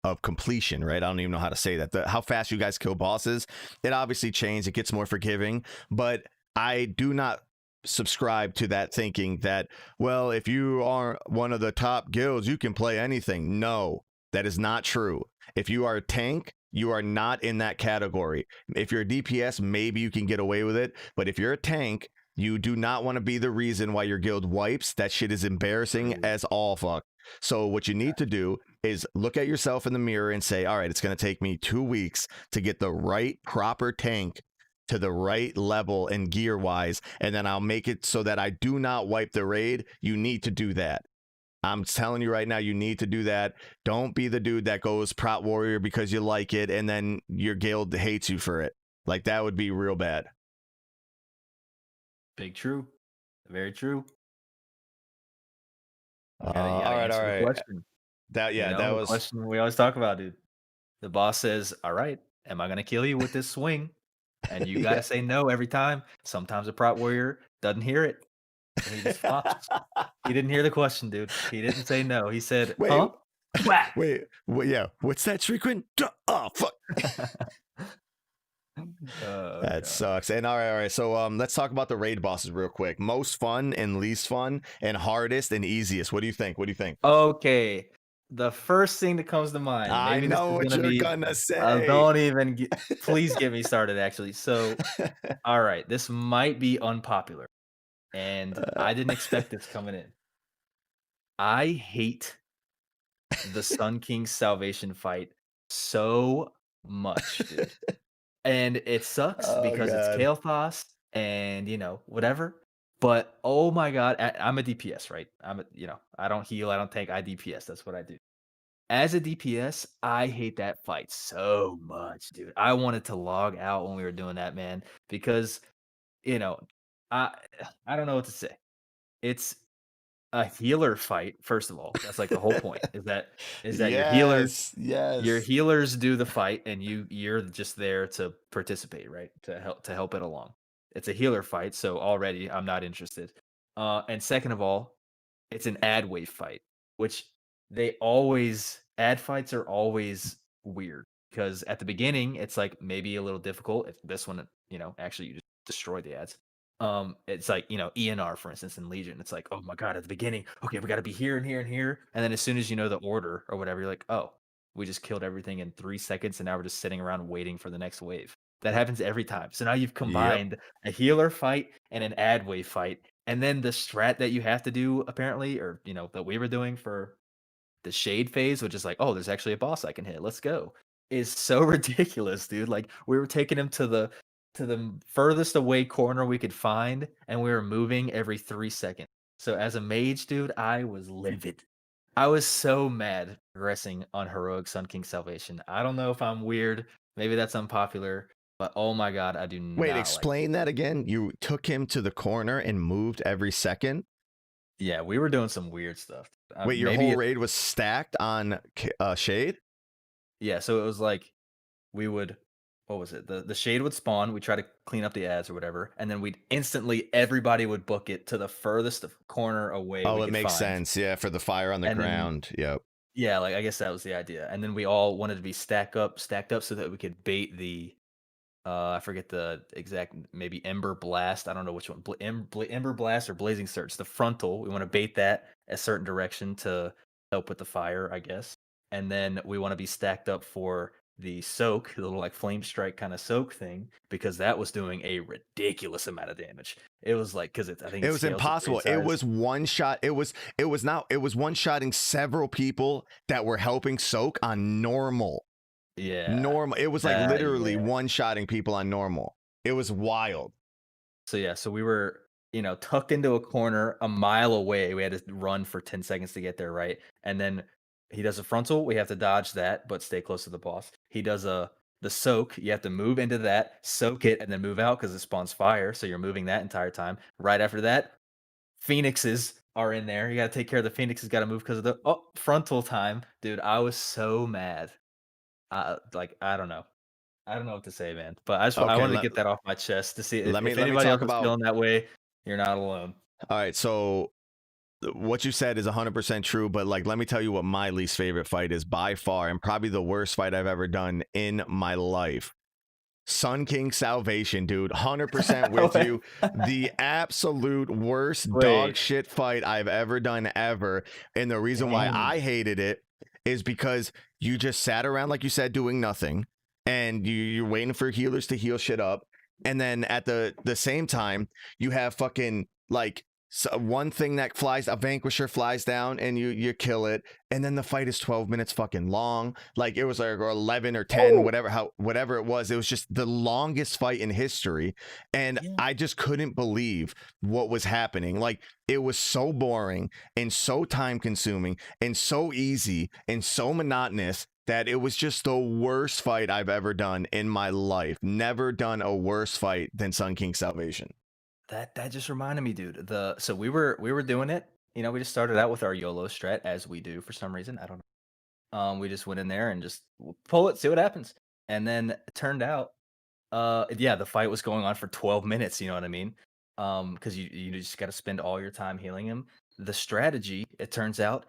Speaker 1: of completion, right? I don't even know how to say that. How fast you guys kill bosses, it obviously changes. It gets more forgiving, but I do not subscribe to that thinking that, well, if you are one of the top guilds, you can play anything. No, that is not true. If you are a tank, you are not in that category. If you're a DPS, maybe you can get away with it, but if you're a tank, you do not want to be the reason why your guild wipes. That shit is embarrassing
Speaker 2: True.
Speaker 1: as all fuck. So what you need to do is look at yourself in the mirror and say, all right, it's going to take me 2 weeks to get the right proper tank to the right level and gear wise, and then I'll make it so that I do not wipe the raid. You need to do that. I'm telling you right now, you need to do that. Don't be the dude that goes prot warrior because you like it and then your guild hates you for it. Like, that would be real bad.
Speaker 2: Big true. Very true. You gotta you
Speaker 1: All
Speaker 2: gotta
Speaker 1: right, all
Speaker 2: answer the
Speaker 1: right.
Speaker 2: question.
Speaker 1: That
Speaker 2: The
Speaker 1: was
Speaker 2: question we always talk about, dude. The boss says, "All right, am I gonna kill you with this swing?" And you
Speaker 1: yeah.
Speaker 2: gotta say no every time. Sometimes a prot warrior doesn't hear it, and he just flops. He didn't hear the question, dude. He didn't say no. He said,
Speaker 1: Wait,
Speaker 2: "Huh?" Whack.
Speaker 1: yeah. What's that frequent? Oh, fuck.
Speaker 2: Oh
Speaker 1: That
Speaker 2: god.
Speaker 1: sucks. And all right. So let's talk about the raid bosses real quick. Most fun and least fun, and hardest and easiest. What do you think? What do you think?
Speaker 2: Okay. The first thing that comes to mind,
Speaker 1: I
Speaker 2: maybe this
Speaker 1: know
Speaker 2: is
Speaker 1: what
Speaker 2: gonna
Speaker 1: you're
Speaker 2: be
Speaker 1: gonna say.
Speaker 2: don't even please get me started, actually. So, all right, this might be unpopular, and I didn't expect this coming in. I hate the Sun King's salvation fight so much, dude. And it sucks
Speaker 1: Oh
Speaker 2: because it's
Speaker 1: god.
Speaker 2: Kael'thas and, whatever. But oh my god, I'm a DPS, right? I don't heal, I don't tank, I DPS. That's what I do. As a DPS, I hate that fight so much, dude. I wanted to log out when we were doing that, man, because, you know, I I don't know what to say. It's a healer fight, first of all. That's like the whole point is that
Speaker 1: Yes,
Speaker 2: your
Speaker 1: yes.
Speaker 2: healers do the fight and you're just there to participate, right? To help it along. It's a healer fight, so already I'm not interested. And second of all, it's an ad wave fight, which ad fights are always weird because at the beginning it's like maybe a little difficult. If this one, actually you just destroy the ads. It's like, ENR, for instance, in Legion. It's like, oh my god, at the beginning, okay, we got to be here and here and here, and then as soon as you know the order or whatever, you're like, oh, we just killed everything in 3 seconds, and now we're just sitting around waiting for the next wave. That happens every time. So now you've
Speaker 1: Yep.
Speaker 2: combined a healer fight and an ad wave fight, and then the strat that you have to do apparently, or that we were doing for the shade phase, which is like, "Oh, there's actually a boss I can hit. Let's go." Is so ridiculous, dude. Like, we were taking him to the furthest away corner we could find, and we were moving every 3 seconds. So as a mage, dude, I was livid. I was so mad progressing on Heroic Sun King Salvation. I don't know if I'm weird, maybe that's unpopular, but oh my god, I do
Speaker 1: Wait,
Speaker 2: not like it.
Speaker 1: explain that again. You took him to the corner and moved every second.
Speaker 2: Yeah, we were doing some weird stuff.
Speaker 1: Wait, your
Speaker 2: Maybe
Speaker 1: whole
Speaker 2: it's
Speaker 1: raid was stacked on Shade?
Speaker 2: yeah, so it was like we would what was it? The shade would spawn, we try to clean up the ads or whatever, and then we'd instantly everybody would book it to the furthest corner away we
Speaker 1: Oh, it
Speaker 2: could
Speaker 1: makes
Speaker 2: find.
Speaker 1: sense. Yeah, for the fire on the
Speaker 2: And then
Speaker 1: ground. Yep.
Speaker 2: yeah, like, I guess that was the idea. And then we all wanted to be stacked up so that we could bait the I forget the exact maybe Ember Blast. I don't know which one. Ember Blast or Blazing Surge. The frontal. We want to bait that a certain direction to help with the fire, I guess. And then we want to be stacked up for the soak, the little like flame strike kind of soak thing, because that was doing a ridiculous amount of damage. It was like because I think
Speaker 1: It
Speaker 2: it
Speaker 1: was
Speaker 2: scales with raid
Speaker 1: impossible. It
Speaker 2: size.
Speaker 1: was one shot. It was one shotting several people that were helping soak on normal.
Speaker 2: Yeah.
Speaker 1: Normal. It was like literally
Speaker 2: Yeah.
Speaker 1: one shotting people on normal. It was wild.
Speaker 2: So yeah, so we were, tucked into a corner a mile away. We had to run for 10 seconds to get there, right? And then he does a frontal, we have to dodge that, but stay close to the boss. He does the soak, you have to move into that, soak it, and then move out because it spawns fire. So you're moving that entire time. Right after that, phoenixes are in there. You gotta take care of the phoenixes, gotta move because of the frontal time. Dude, I was so mad. Like, I don't know. I don't know what to say, man, but I
Speaker 1: Okay,
Speaker 2: wanted to
Speaker 1: let
Speaker 2: get that off my chest to see if
Speaker 1: let me
Speaker 2: if
Speaker 1: let me
Speaker 2: anybody else
Speaker 1: talk
Speaker 2: is
Speaker 1: about.
Speaker 2: feeling that way, you're not alone.
Speaker 1: All right, so what you said is 100% true, but like let me tell you what my least favorite fight is by far and probably the worst fight I've ever done in my life. Sun King Salvation, dude. 100% with
Speaker 2: Wait.
Speaker 1: you. The absolute worst dog
Speaker 2: Wait,
Speaker 1: shit fight I've ever done ever. And the reason why
Speaker 2: dang.
Speaker 1: I hated it is because you just sat around, like you said, doing nothing. And you're waiting for healers to heal shit up. And then at the same time, you have fucking like one thing that flies, a vanquisher flies down and you kill it, and then the fight is 12 minutes fucking long. Like it was like or 11 or 10,
Speaker 2: Oh,
Speaker 1: whatever it was just the longest fight in history. And
Speaker 2: yeah.
Speaker 1: I just couldn't believe what was happening. Like it was so boring and so time consuming and so easy and so monotonous that it was just the worst fight I've ever done in my life. Never done a worse fight than Sun King Salvation.
Speaker 2: That just reminded me, dude. So we were doing it, we just started out with our YOLO strat as we do for some reason, I don't know. We just went in there and just pull it, see what happens. And then it turned out, yeah, the fight was going on for 12 minutes, you know what I mean? Because you just gotta spend all your time healing him. The strategy, it turns out,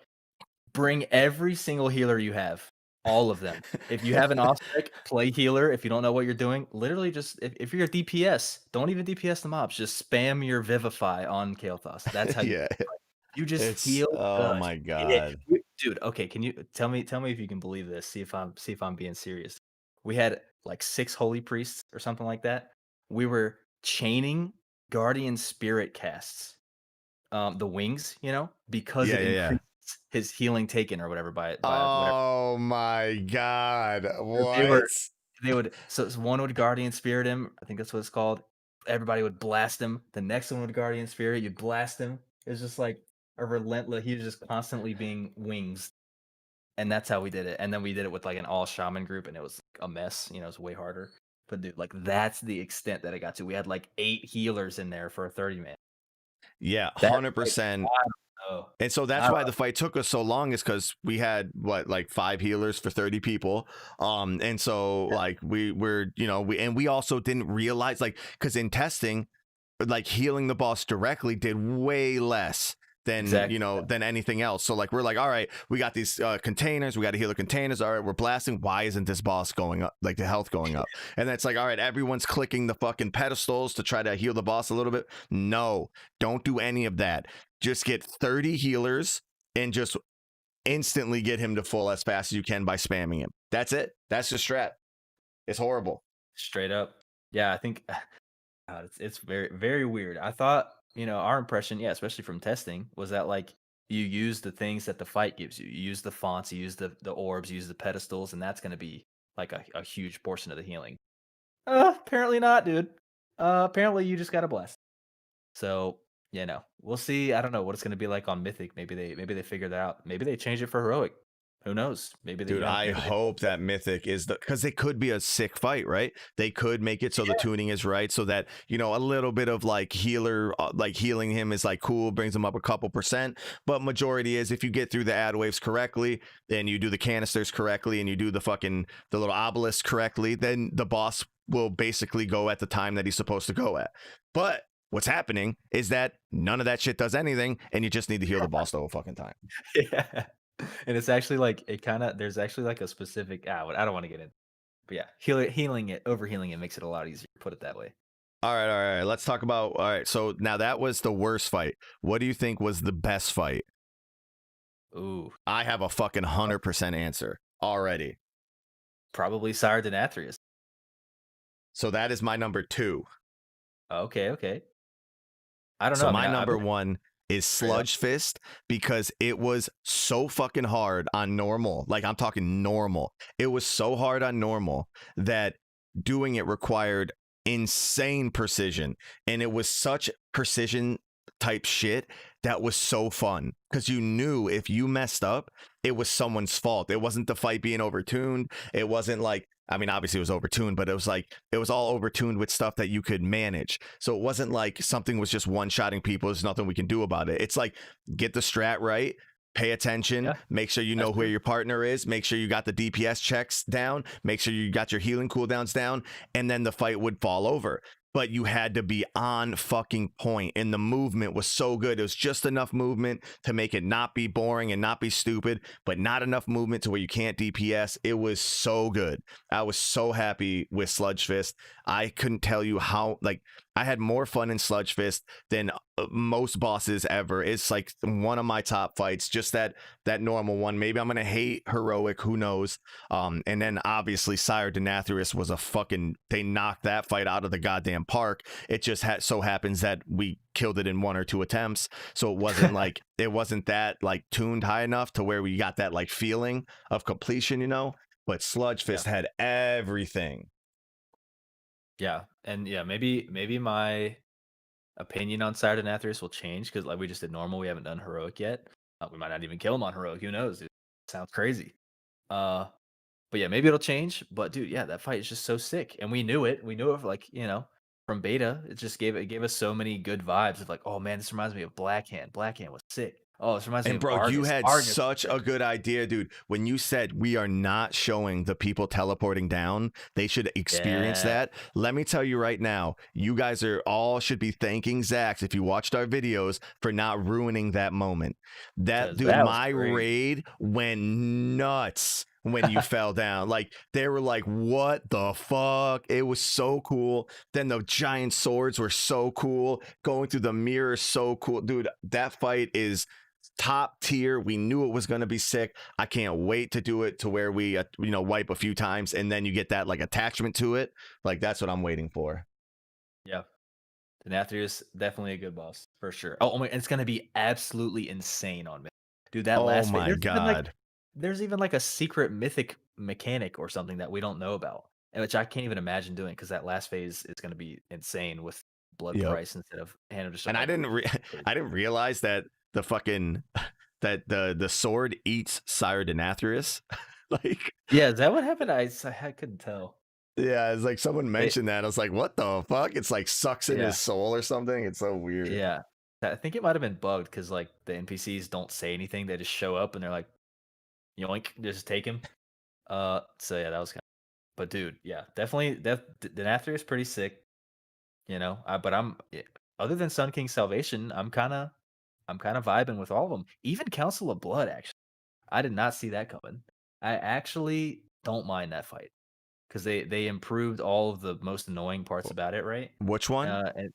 Speaker 2: bring every single healer you have, all of them. If you have an off spec, play healer. If you don't know what you're doing, literally just if you're a DPS, don't even DPS the mobs. Just spam your Vivify on Kael'thas. That's how you
Speaker 1: Yeah,
Speaker 2: you just
Speaker 1: it's
Speaker 2: heal
Speaker 1: oh
Speaker 2: the
Speaker 1: my
Speaker 2: shit.
Speaker 1: god.
Speaker 2: Dude, okay, can you tell me if you can believe this? See if I'm being serious. We had like 6 holy priests or something like that. We were chaining guardian spirit casts, the wings, because
Speaker 1: Yeah,
Speaker 2: it
Speaker 1: yeah, yeah.
Speaker 2: increased his healing taken or whatever by whatever.
Speaker 1: Oh my god.
Speaker 2: So they were
Speaker 1: What?
Speaker 2: they would so one would guardian spirit him, I think that's what it's called. Everybody would blast him. The next one would guardian spirit, you'd blast him. It was just like a relentless he was just constantly being wings, and that's how we did it. And then we did it with like an all shaman group, and it was a mess, it was way harder. But dude, like that's the extent that it got to. We had like 8 healers in there for a 30 man.
Speaker 1: Yeah,
Speaker 2: That's like
Speaker 1: 100%.
Speaker 2: I don't know.
Speaker 1: And so
Speaker 2: I
Speaker 1: that's why the fight took us so long is because we had what like 5 healers for 30 people. And so like we also didn't realize like because in testing, like healing the boss directly did way less than
Speaker 2: Exactly.
Speaker 1: than anything else. So like we're like, all right, we got these containers, we got to heal the containers. All right, we're blasting. Why isn't this boss going up? Like the health going up? And then it's like, all right, everyone's clicking the fucking pedestals to try to heal the boss a little bit. No, don't do any of that. Just get 30 healers and just instantly get him to full as fast as you can by spamming him. That's it. That's the strat. It's horrible.
Speaker 2: Straight up. Yeah, I think it's very very weird. I thought, our impression, yeah, especially from testing, was that like you use the things that the fight gives you. You use the fonts, you use the orbs, you use the pedestals, and that's going to be like a huge portion of the healing. Apparently not, dude. Apparently you just got to blast. So, we'll see. I don't know what it's going to be like on Mythic. Maybe they figure that out. Maybe they change it for heroic. Who knows? Maybe they,
Speaker 1: Dude, I
Speaker 2: maybe they.
Speaker 1: hope that Mythic is because it could be a sick fight, right? They could make it so the tuning is right, so that a little bit of like healer, like healing him is like cool, brings him up a couple percent. But majority is if you get through the ad waves correctly, and you do the canisters correctly, and you do the little obelisk correctly, then the boss will basically go at the time that he's supposed to go at. But what's happening is that none of that shit does anything, and you just need to heal the boss the whole fucking time.
Speaker 2: Yeah. And it's actually like there's actually like a specific I don't want to get in. But yeah, healing it, overhealing it makes it a lot easier, put it that way.
Speaker 1: All right. Let's talk about. All right, so now that was the worst fight. What do you think was the best fight?
Speaker 2: Ooh,
Speaker 1: I have a fucking
Speaker 2: uh,
Speaker 1: 100% answer already.
Speaker 2: probably Sire Denathrius.
Speaker 1: So that is my number two.
Speaker 2: Okay, okay. I don't know.
Speaker 1: So
Speaker 2: I mean,
Speaker 1: my
Speaker 2: I've
Speaker 1: number
Speaker 2: been
Speaker 1: one is
Speaker 2: straight up.
Speaker 1: Sludge Fist because it was so fucking hard on normal. Like I'm talking normal. It was so hard on normal that doing it required insane precision. And it was such precision type shit that was so fun because you knew if you messed up, it was someone's fault. It wasn't the fight being overtuned. It wasn't like, I mean, obviously it was overtuned, but it was like, it was all overtuned with stuff that you could manage. So it wasn't like something was just one shotting people. There's nothing we can do about it. It's like, get the strat right. Pay attention,
Speaker 2: Yeah,
Speaker 1: make sure you know
Speaker 2: that's
Speaker 1: where
Speaker 2: true.
Speaker 1: your partner is, make sure you got the DPS checks down, make sure you got your healing cooldowns down, and then the fight would fall over. But you had to be on fucking point, and the movement was so good. It was just enough movement to make it not be boring and not be stupid, but not enough movement to where you can't DPS. It was so good. I was so happy with Sludge Fist. I couldn't tell you how, like, I had more fun in Sludge Fist than most bosses ever. It's like one of my top fights, just that normal one. Maybe I'm gonna hate heroic, who knows. And then obviously Sire Denathrius was a fucking, they knocked that fight out of the goddamn park. It just so happens that we killed it in one or two attempts, so it wasn't like, it wasn't that like tuned high enough to where we got that like feeling of completion, but Sludge
Speaker 2: Yeah,
Speaker 1: Fist had everything.
Speaker 2: yeah, and yeah, maybe my opinion on Sire Denathrius will change because like we just did normal. We haven't done heroic yet. We might not even kill him on heroic. Who knows? Dude? Sounds crazy. Uh, But yeah, maybe it'll change. But dude, yeah, that fight is just so sick, and we knew it. We knew it, like from beta. It gave us so many good vibes of like, oh man, this reminds me of Blackhand. Blackhand was sick. Oh, this reminds me
Speaker 1: And
Speaker 2: of
Speaker 1: bro, you
Speaker 2: Argus.
Speaker 1: had
Speaker 2: Argus was
Speaker 1: such
Speaker 2: sick.
Speaker 1: a good idea, dude. When you said we are not showing the people teleporting down, they should experience
Speaker 2: Yeah,
Speaker 1: that. Let me tell you right now, you guys are all should be thanking Zax if you watched our videos for not ruining that moment. That
Speaker 2: because
Speaker 1: dude,
Speaker 2: that was
Speaker 1: my
Speaker 2: great.
Speaker 1: raid went nuts when you fell down. Like they were like, what the fuck? It was so cool. Then the giant swords were so cool. Going through the mirror, so cool. Dude, that fight is top tier. We knew it was going to be sick. I can't wait to do it to where we wipe a few times and then you get that like attachment to it. Like that's what I'm waiting for.
Speaker 2: Yeah, Denathrius definitely a good boss for sure. Oh, my, and it's gonna be absolutely insane on me, dude. That
Speaker 1: Oh
Speaker 2: last phase.
Speaker 1: my god.
Speaker 2: There's even like a secret mythic mechanic or something that we don't know about, and which I can't even imagine doing because that last phase is going to be insane with blood
Speaker 1: Yep.
Speaker 2: price instead of hand just
Speaker 1: And I
Speaker 2: like
Speaker 1: didn't I didn't realize that the fucking that the sword eats Sire Denathrius. Like
Speaker 2: yeah. Is that what happened? I couldn't tell.
Speaker 1: yeah, it's like someone
Speaker 2: They
Speaker 1: mentioned that. I was like, what the fuck? It's like sucks in
Speaker 2: yeah
Speaker 1: his soul or something. It's so weird.
Speaker 2: yeah. I think it might have been bugged because like the NPCs don't say anything; they just show up and they're like yoink, just take him. So yeah, that was kind. But dude, yeah, definitely. Denathrius is pretty sick. But other than Sun King's Salvation, I'm kind of I'm kind of vibing with all of them. Even Council of Blood, actually. I did not see that coming. I actually don't mind that fight because they improved all of the most annoying parts about it, right?
Speaker 1: Which one?
Speaker 2: And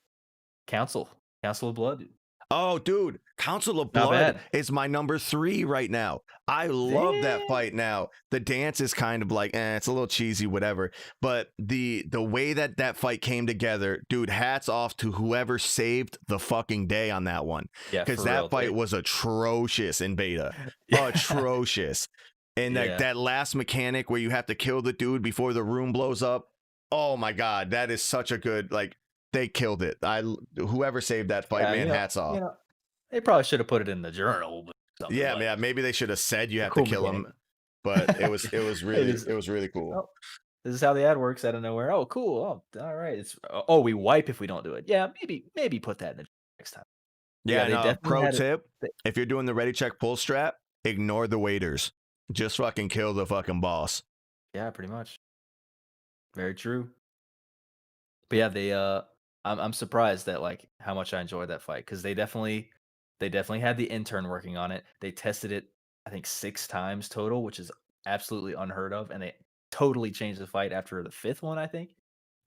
Speaker 2: Council, Council of Blood, dude.
Speaker 1: Oh, dude, Council of
Speaker 2: Not
Speaker 1: Blood
Speaker 2: bad.
Speaker 1: is my number 3 right now. I love that
Speaker 2: Damn.
Speaker 1: fight now. The dance is kind of like, it's a little cheesy, whatever. But the way that that fight came together, dude, hats off to whoever saved the fucking day on that one.
Speaker 2: Yeah,
Speaker 1: Because
Speaker 2: for
Speaker 1: that
Speaker 2: real.
Speaker 1: fight was atrocious in beta.
Speaker 2: Yeah.
Speaker 1: Atrocious. And like
Speaker 2: Yeah.
Speaker 1: that last mechanic where you have to kill the dude before the room blows up. Oh my God, that is such a good, like, they killed it. Whoever saved that fight,
Speaker 2: Yeah,
Speaker 1: man, hats off.
Speaker 2: they probably should have put it in the journal, but something
Speaker 1: Yeah,
Speaker 2: like
Speaker 1: yeah, maybe they should have said you
Speaker 2: a
Speaker 1: have to
Speaker 2: cool
Speaker 1: kill
Speaker 2: mechanic.
Speaker 1: him, but
Speaker 2: Hey, this
Speaker 1: it was really cool.
Speaker 2: oh, this is how the ad works out of nowhere. Oh, cool. Oh, all right. Oh, we wipe if we don't do it. Yeah, maybe put that in the next time. But
Speaker 1: Yeah,
Speaker 2: yeah,
Speaker 1: and
Speaker 2: they definitely
Speaker 1: pro
Speaker 2: had it.
Speaker 1: tip, if you're doing the ready check pull strat, ignore the waiters. Just fucking kill the fucking boss.
Speaker 2: Yeah, pretty much. Very true. But yeah, I'm surprised that like how much I enjoyed that fight because they definitely had the intern working on it. They tested it, I think 6 times total, which is absolutely unheard of, and they totally changed the fight after the fifth one, I think.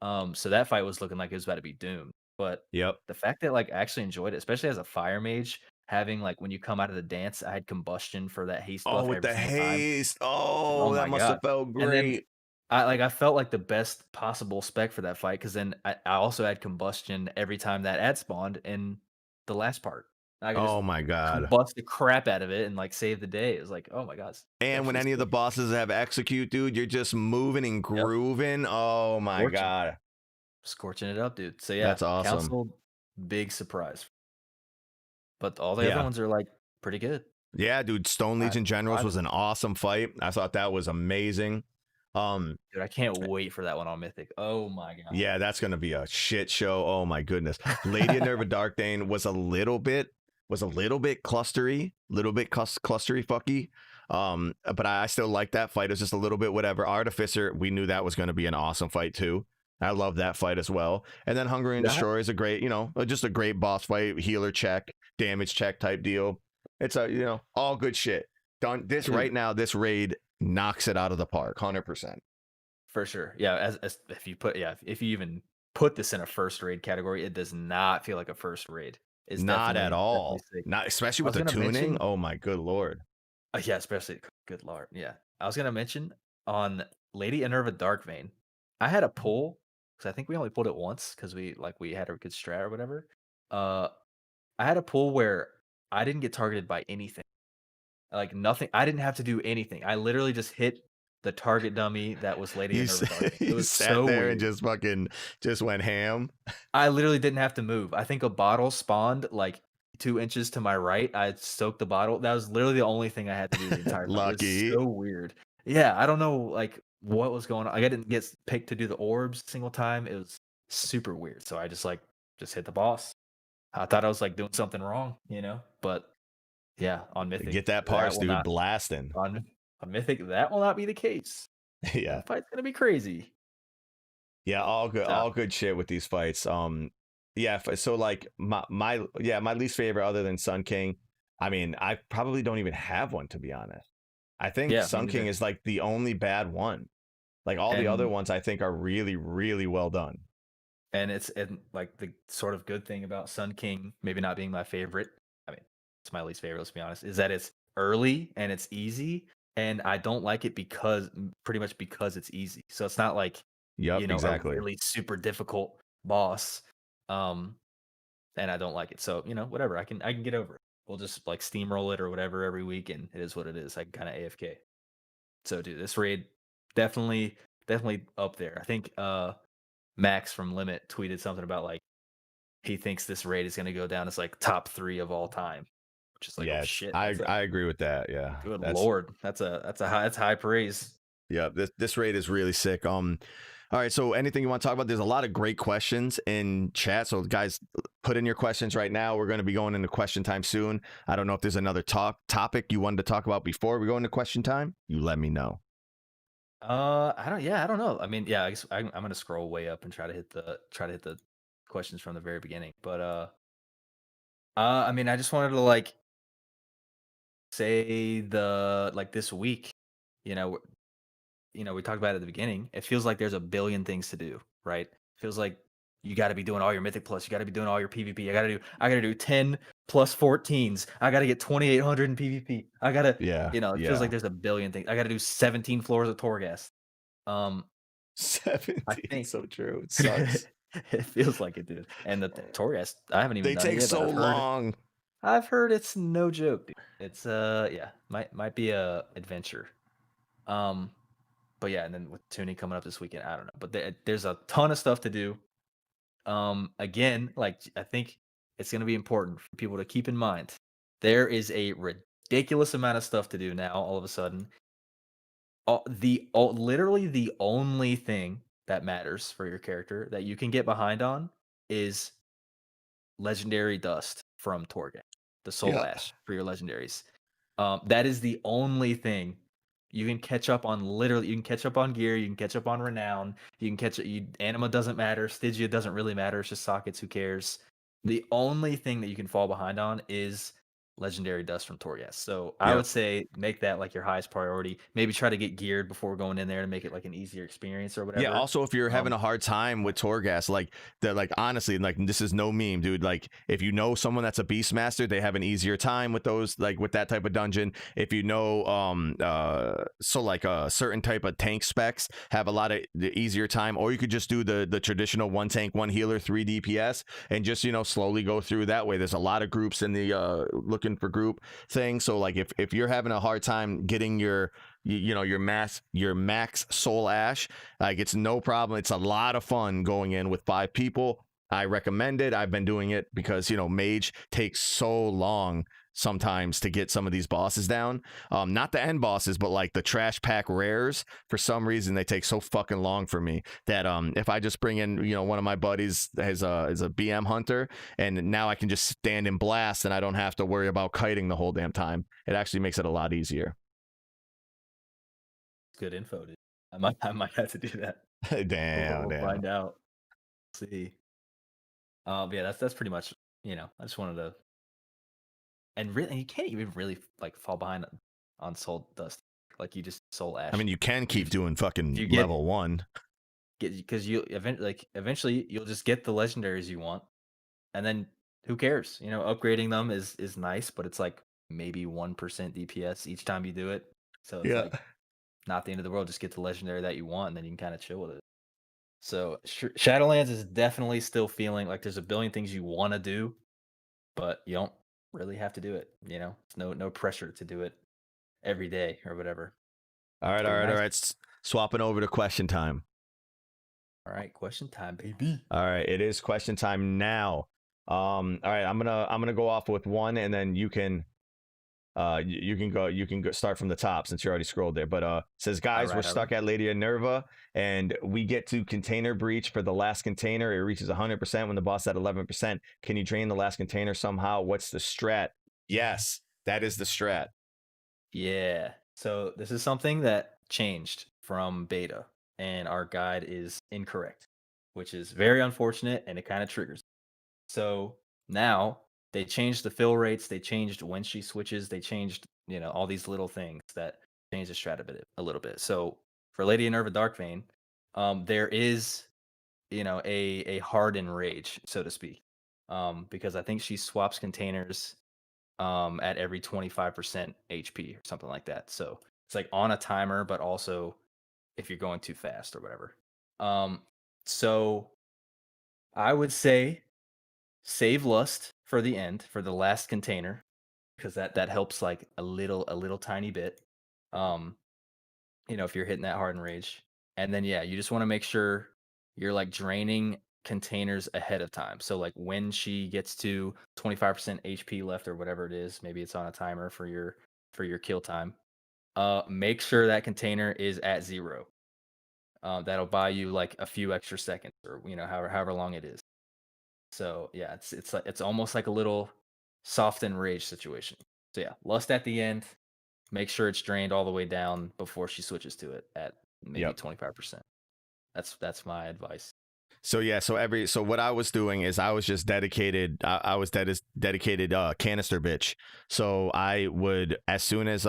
Speaker 2: So that fight was looking like it was about to be doomed. But
Speaker 1: Yep.
Speaker 2: the fact that like I actually enjoyed it, especially as a fire mage, having like when you come out of the dance, I had combustion for that haste
Speaker 1: Oh,
Speaker 2: buff
Speaker 1: with
Speaker 2: every
Speaker 1: the
Speaker 2: single time.
Speaker 1: haste.
Speaker 2: Oh
Speaker 1: Oh, that
Speaker 2: my
Speaker 1: must have
Speaker 2: god.
Speaker 1: felt
Speaker 2: And then
Speaker 1: great.
Speaker 2: I felt like the best possible spec for that fight because then I also had combustion every time that ad spawned in the last part. I could just
Speaker 1: Oh my God.
Speaker 2: combust the crap out of it and, like, save the day. It was like, "Oh my god, it's
Speaker 1: And when
Speaker 2: actually
Speaker 1: any of the
Speaker 2: sick."
Speaker 1: bosses have execute, dude, you're just moving and
Speaker 2: Yep,
Speaker 1: grooving. Oh my
Speaker 2: scorching.
Speaker 1: God.
Speaker 2: Scorching it up, dude. So, yeah,
Speaker 1: That's awesome.
Speaker 2: Council, big surprise. But all the other
Speaker 1: Yeah.
Speaker 2: ones are, like, pretty good.
Speaker 1: Yeah, dude, Stone
Speaker 2: I
Speaker 1: Legion Generals was
Speaker 2: vibing.
Speaker 1: an awesome fight. I thought that was amazing.
Speaker 2: Dude, I can't wait for that one on Mythic. Oh my god.
Speaker 1: Yeah, that's gonna be a shit show. Oh my goodness. Lady of Nerva Darkbane was a little bit clustery, little bit clustery fucky. But I still like that fight. It was just a little bit whatever. Artificer, we knew that was gonna be an awesome fight too. I love that fight as well. And then Hungry and
Speaker 2: Yeah,
Speaker 1: Destroy is a great, just a great boss fight, healer check, damage check type deal. It's a, all good shit. Done this
Speaker 2: dude.
Speaker 1: right now, this raid knocks it out of the park, 100%.
Speaker 2: For sure. Yeah, as if you put if you even put this in a first raid category, it does not feel like a first raid. It's
Speaker 1: Not at
Speaker 2: definitely
Speaker 1: all.
Speaker 2: sick.
Speaker 1: Not especially
Speaker 2: I
Speaker 1: with
Speaker 2: was
Speaker 1: the
Speaker 2: gonna
Speaker 1: tuning.
Speaker 2: mention
Speaker 1: Oh my good lord.
Speaker 2: yeah, especially good lord, yeah. I was gonna mention on Lady Enerva Darkvein, I had a pull because I think we only pulled it once because we had a good strat or whatever. Uh, I had a pull where I didn't get targeted by anything. Like, nothing I didn't have to do anything. I literally just hit the target dummy that was Lady
Speaker 1: You
Speaker 2: Enerva Darkvein. It
Speaker 1: you
Speaker 2: was
Speaker 1: sat
Speaker 2: so
Speaker 1: there and
Speaker 2: weird.
Speaker 1: just fucking just went ham.
Speaker 2: I literally didn't have to move. I think a bottle spawned, like, 2 inches to my right. I soaked the bottle. That was literally the only thing I had to do the entire time. It was
Speaker 1: Lucky.
Speaker 2: so weird. Yeah, I don't know, like, what was going on. Like, I didn't get picked to do the orbs a single time. It was super weird. So I just, like, just hit the boss. I thought I was, like, doing something wrong, you know? But, yeah, on Mythic,
Speaker 1: Get that
Speaker 2: that
Speaker 1: parse,
Speaker 2: will
Speaker 1: dude,
Speaker 2: not
Speaker 1: blasting.
Speaker 2: on Mythic, that will not be the case.
Speaker 1: Yeah.
Speaker 2: That fight's gonna be crazy.
Speaker 1: Yeah,
Speaker 2: So,
Speaker 1: all good shit with these fights. Yeah, so like my least favorite other than Sun King. I mean, I probably don't even have one to be honest. I think
Speaker 2: yeah, me
Speaker 1: Sun King
Speaker 2: neither.
Speaker 1: is like the only bad one. Like all the other
Speaker 2: And
Speaker 1: ones I think are really, really well done.
Speaker 2: and like the sort of good thing about Sun King maybe not being my favorite, I mean, it's my least favorite, let's be honest, is that it's early and it's easy, and I don't like it because pretty much because it's easy. So it's not like,
Speaker 1: Yep,
Speaker 2: a
Speaker 1: exactly.
Speaker 2: really super difficult boss. Um, and I don't like it. So, whatever, I can get over it. We'll just like steamroll it or whatever every week, and it is what it is. I can kind of AFK. So dude, this raid definitely up there. I think Max from Limit tweeted something about like he thinks this raid is gonna go down as like top 3 of all time, which is like, oh
Speaker 1: Yeah,
Speaker 2: shit, that's a
Speaker 1: I agree with that. Yeah.
Speaker 2: good
Speaker 1: That's
Speaker 2: lord. That's high praise.
Speaker 1: Yeah, this raid is really sick. All right, so anything you want to talk about? There's a lot of great questions in chat. So guys, put in your questions right now. We're going to be going into question time soon. I don't know if there's another topic you wanted to talk about before we go into question time. You let me know.
Speaker 2: I don't know. I mean, yeah, I guess I'm gonna scroll way up and try to hit the questions from the very beginning. But I mean, I just wanted to like say this week, you know, we talked about it at the beginning. It feels like there's a billion things to do, right? Feels like you got to be doing all your Mythic Plus. You got to be doing all your PvP. I got to do 10 plus 14s. I got to get 2,800 in PvP. I got to,
Speaker 1: Yeah,
Speaker 2: it feels like
Speaker 1: yeah.
Speaker 2: there's a billion things. I got to do 17 floors of Torghast. Um, I
Speaker 1: 17,
Speaker 2: think
Speaker 1: so true. It sucks.
Speaker 2: it feels like it, dude. And the Torghast, I haven't even
Speaker 1: They
Speaker 2: done it
Speaker 1: take
Speaker 2: yet, but
Speaker 1: so
Speaker 2: I've heard
Speaker 1: long.
Speaker 2: I've heard it's no joke, dude. It's yeah, might be a adventure. Um, but yeah, and then with tuning coming up this weekend, I don't know. But there's a ton of stuff to do. Again, like I think it's gonna be important for people to keep in mind. There is a ridiculous amount of stuff to do now, all of a sudden. Literally the only thing that matters for your character that you can get behind on is legendary dust from Torghast, the soul
Speaker 1: Yeah.
Speaker 2: ash for your legendaries. That is the only thing you can catch up on. Literally, you can catch up on gear, you can catch up on renown, you can catch you anima doesn't matter, Stygia doesn't really matter, it's just sockets, who cares? The only thing that you can fall behind on is legendary dust from Torghast. So I would
Speaker 1: Yep.
Speaker 2: say make that like your highest priority. Maybe try to get geared before going in there to make it like an easier experience or
Speaker 1: Yeah.
Speaker 2: whatever.
Speaker 1: Also, if you're having
Speaker 2: Um,
Speaker 1: a hard time with Torghast, like honestly, like this is no meme, dude. Like if you know someone that's a Beastmaster, they have an easier time with those, like with that type of dungeon. If you know, so like a certain type of tank specs have a lot of the easier time, or you could just do the traditional one tank, one healer, 3 DPS, and just slowly go through that way. There's a lot of groups in the looking for group thing. So like if you're having a hard time getting your max soul ash, like it's no problem. It's a lot of fun going in with 5 people. I recommend it. I've been doing it because mage takes so long sometimes to get some of these bosses down. Not the end bosses, but like the trash pack rares. For some reason, they take so fucking long for me that if I just bring in one of my buddies as a BM hunter, and now I can just stand and blast, and I don't have to worry about kiting the whole damn time. It actually makes it a lot easier.
Speaker 2: good info, dude. I might have to do that. We'll,
Speaker 1: Damn,
Speaker 2: we'll
Speaker 1: damn.
Speaker 2: find out. See. Yeah, that's pretty much. I just wanted to, and really, you can't even really like fall behind on soul dust. Like you just soul
Speaker 1: I
Speaker 2: ash.
Speaker 1: mean, you can
Speaker 2: Like
Speaker 1: keep doing
Speaker 2: if
Speaker 1: fucking
Speaker 2: you
Speaker 1: level one.
Speaker 2: get because eventually you'll just get the legendaries you want, and then who cares? Upgrading them is nice, but it's like maybe 1% DPS each time you do it. So it's
Speaker 1: Yeah.
Speaker 2: like not the end of the world. Just get the legendary that you want, and then you can kind of chill with it. So Shadowlands is definitely still feeling like there's a billion things you want to do, but you don't really have to do it. It's no pressure to do it every day or whatever.
Speaker 1: All right, all
Speaker 2: Pretty
Speaker 1: right, all
Speaker 2: nice.
Speaker 1: right. Swapping over to question time.
Speaker 2: All right, question time, baby.
Speaker 1: All right, it is question time now. All right, I'm gonna go off with one, and then you can you can go start from the top since you already scrolled there. But says,
Speaker 2: All
Speaker 1: guys, we're
Speaker 2: right, all right.
Speaker 1: stuck at Lady Nerva, and we get to container breach for the last container. It reaches 100% when the boss is at 11%. Can you drain the last container somehow? What's the strat? Yes, that is the strat.
Speaker 2: Yeah. So this is something that changed from beta, and our guide is incorrect, which is very unfortunate, and it kind of triggers. So now they changed the fill rates, they changed when she switches, they changed, all these little things that change the strat a little bit. So for Lady Minerva Darkvein, there is, a harden rage, so to speak. Because I think she swaps containers at every 25% HP or something like that. So it's like on a timer, but also if you're going too fast or whatever. So I would say save lust for the end for the last container because that helps like a little tiny bit. Um, if you're hitting that hardened rage, and then yeah, you just want to make sure you're like draining containers ahead of time. So like when she gets to 25% HP left or whatever it is, maybe it's on a timer for your kill time. Make sure that container is at 0. That'll buy you like a few extra seconds or however long it is. So yeah, it's almost like a little soft and rage situation. So yeah, lust at the end. Make sure it's drained all the way down before she switches to it at maybe
Speaker 1: Yep.
Speaker 2: 25%. That's my advice.
Speaker 1: So yeah, so what I was doing is I was just dedicated. I was dedicated canister bitch. So I would as soon as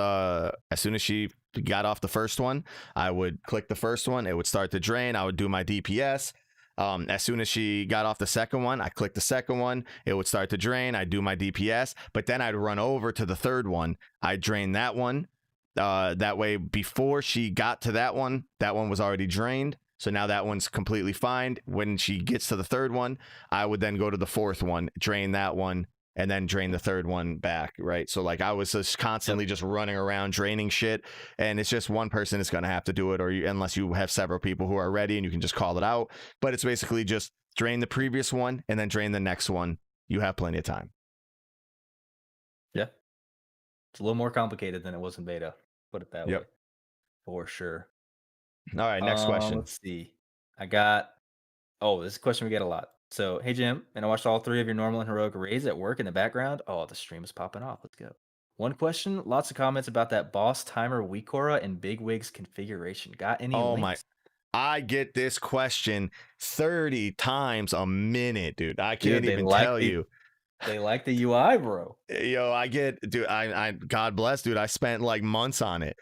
Speaker 1: she got off the first one, I would click the first one. It would start to drain. I would do my DPS. As soon as she got off the second one, I clicked the second one. It would start to drain. I'd do my DPS, but then I'd run over to the third one. I'd drain that one. That way, before she got to that one was already drained. So now that one's completely fine. When she gets to the third one, I would then go to the fourth one, drain that one, and then drain the third one back, right? So like I was just constantly just running around draining shit, and it's just one person that's going to have to do it, or unless you have several people who are ready and you can just call it out. But it's basically just drain the previous one and then drain the next one. You have plenty of time.
Speaker 2: Yeah. It's a little more complicated than it was in beta. Put it that way.
Speaker 1: Yep.
Speaker 2: For sure.
Speaker 1: All right, next question.
Speaker 2: Let's see. I got oh, this is a question we get a lot. So, hey Jim, and I watched all three of your normal and heroic raids at work in the background. Oh, the stream is popping off. Let's go. One question, lots of comments about that boss timer weak aura and bigwig's configuration. Got any
Speaker 1: Oh my,
Speaker 2: links?
Speaker 1: I get this question 30 times a minute, dude. I can't
Speaker 2: Dude,
Speaker 1: even tell you.
Speaker 2: they like the UI, bro.
Speaker 1: Yo, I get, dude. I, God bless, dude. I spent like months on it.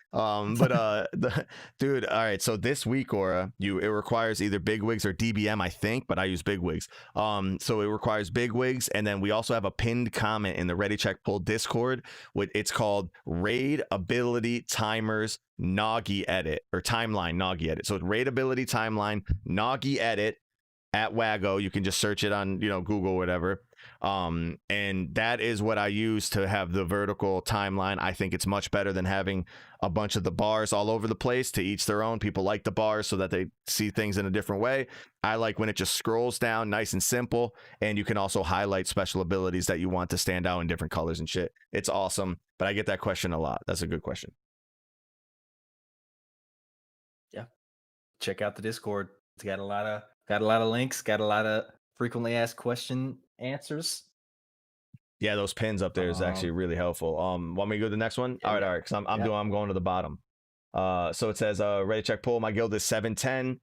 Speaker 1: Dude. All right. So this week, Aura, it requires either big wigs or DBM, I think, but I use big wigs. So it requires big wigs, and then we also have a pinned comment in the Ready Check Pull Discord. It's called Raid Ability Timers Noggy Edit or Timeline Noggy Edit. So it's Raid Ability Timeline Noggy Edit at Wago. You can just search it on Google, whatever. And that is what I use to have the vertical timeline. I think it's much better than having a bunch of the bars all over the place. To each their own. People like the bars so that they see things in a different way. I like when it just scrolls down nice and simple, and you can also highlight special abilities that you want to stand out in different colors and shit. It's awesome. But I get that question a lot. That's a good question.
Speaker 2: Yeah. Check out the Discord. It's got a lot of links, got a lot of frequently asked question answers.
Speaker 1: Yeah, those pins up there is actually really helpful. Want me to go to the next one?
Speaker 2: Yeah,
Speaker 1: All right. Because I'm going to the bottom. So it says, ready check pull. My guild is 710.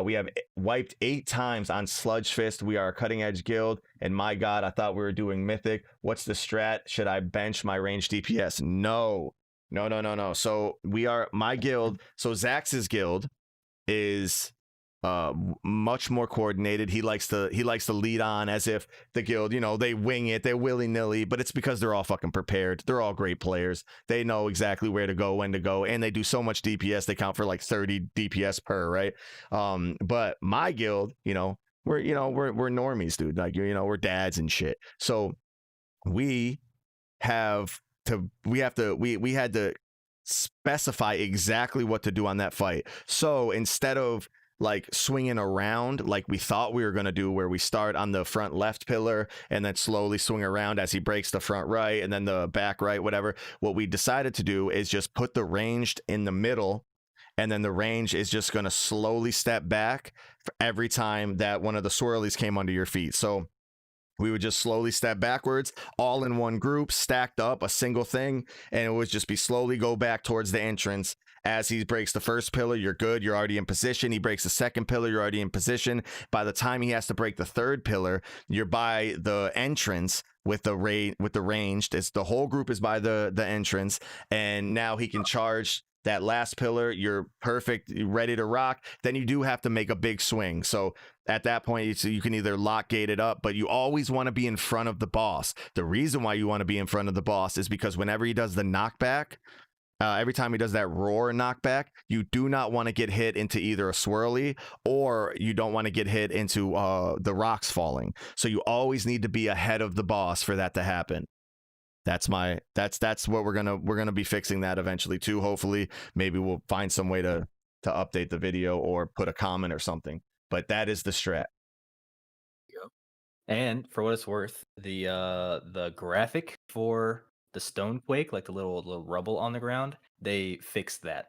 Speaker 1: We have wiped 8 times on Sludge Fist. We are a cutting edge guild, and my God, I thought we were doing mythic. What's the strat? Should I bench my range DPS? No. So we are my guild. So Zax's guild is much more coordinated. He likes to lead on as if the guild, they wing it, they're willy-nilly, but it's because they're all fucking prepared. They're all great players. They know exactly where to go, when to go, and they do so much DPS. They count for like 30 DPS per, right? But my guild, we're normies, dude. Like, we're dads and shit. So we had to specify exactly what to do on that fight. So instead of like swinging around like we thought we were going to do, where we start on the front left pillar and then slowly swing around as he breaks the front right and then the back right, whatever, what we decided to do is just put the ranged in the middle, and then the range is just going to slowly step back for every time that one of the swirlies came under your feet. So we would just slowly step backwards, all in one group, stacked up, a single thing, and it would just be slowly go back towards the entrance. As he breaks the first pillar, you're good. You're already in position. He breaks the second pillar, you're already in position. By the time he has to break the third pillar, you're by the entrance with the ranged. It's the whole group is by the entrance, and now he can charge that last pillar. You're perfect, you're ready to rock. Then you do have to make a big swing. So at that point, you can either lock gate it up, but you always want to be in front of the boss. The reason why you want to be in front of the boss is because whenever he does the knockback, every time he does that roar knockback, you do not want to get hit into either a swirly, or you don't want to get hit into the rocks falling. So you always need to be ahead of the boss for that to happen. That's what we're gonna be fixing that eventually too. Hopefully, maybe we'll find some way to update the video or put a comment or something. But that is the strat.
Speaker 2: Yep. And for what it's worth, the graphic for the stonequake, like the little rubble on the ground, they fixed that.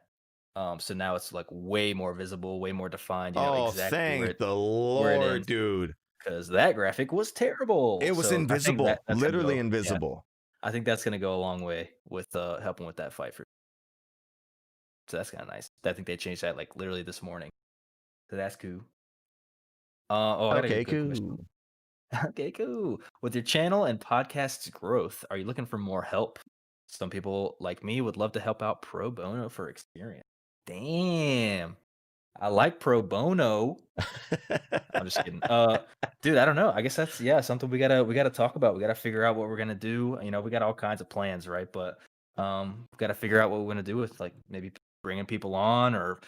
Speaker 2: So now it's like way more visible, way more defined. You know
Speaker 1: Oh,
Speaker 2: exactly
Speaker 1: thank the
Speaker 2: where it
Speaker 1: Lord,
Speaker 2: ends.
Speaker 1: dude.
Speaker 2: Because that graphic was terrible.
Speaker 1: It was
Speaker 2: So I think
Speaker 1: invisible,
Speaker 2: that's gonna
Speaker 1: literally
Speaker 2: go. Yeah,
Speaker 1: invisible.
Speaker 2: I think that's gonna go a long way with helping with that fight for. So that's kind of nice. I think they changed that like literally this morning. So that's cool. Oh, I got a
Speaker 1: Okay,
Speaker 2: good question.
Speaker 1: cool.
Speaker 2: Okay, cool. With your channel and podcast's growth, are you looking for more help? Some people like me would love to help out pro bono for experience. Damn. I like pro bono. I'm just kidding. Dude, I don't know. I guess that's yeah, something we gotta talk about. We gotta figure out what we're gonna do. You know, we got all kinds of plans, right? But we gotta figure out what we're gonna do with like maybe bringing people on or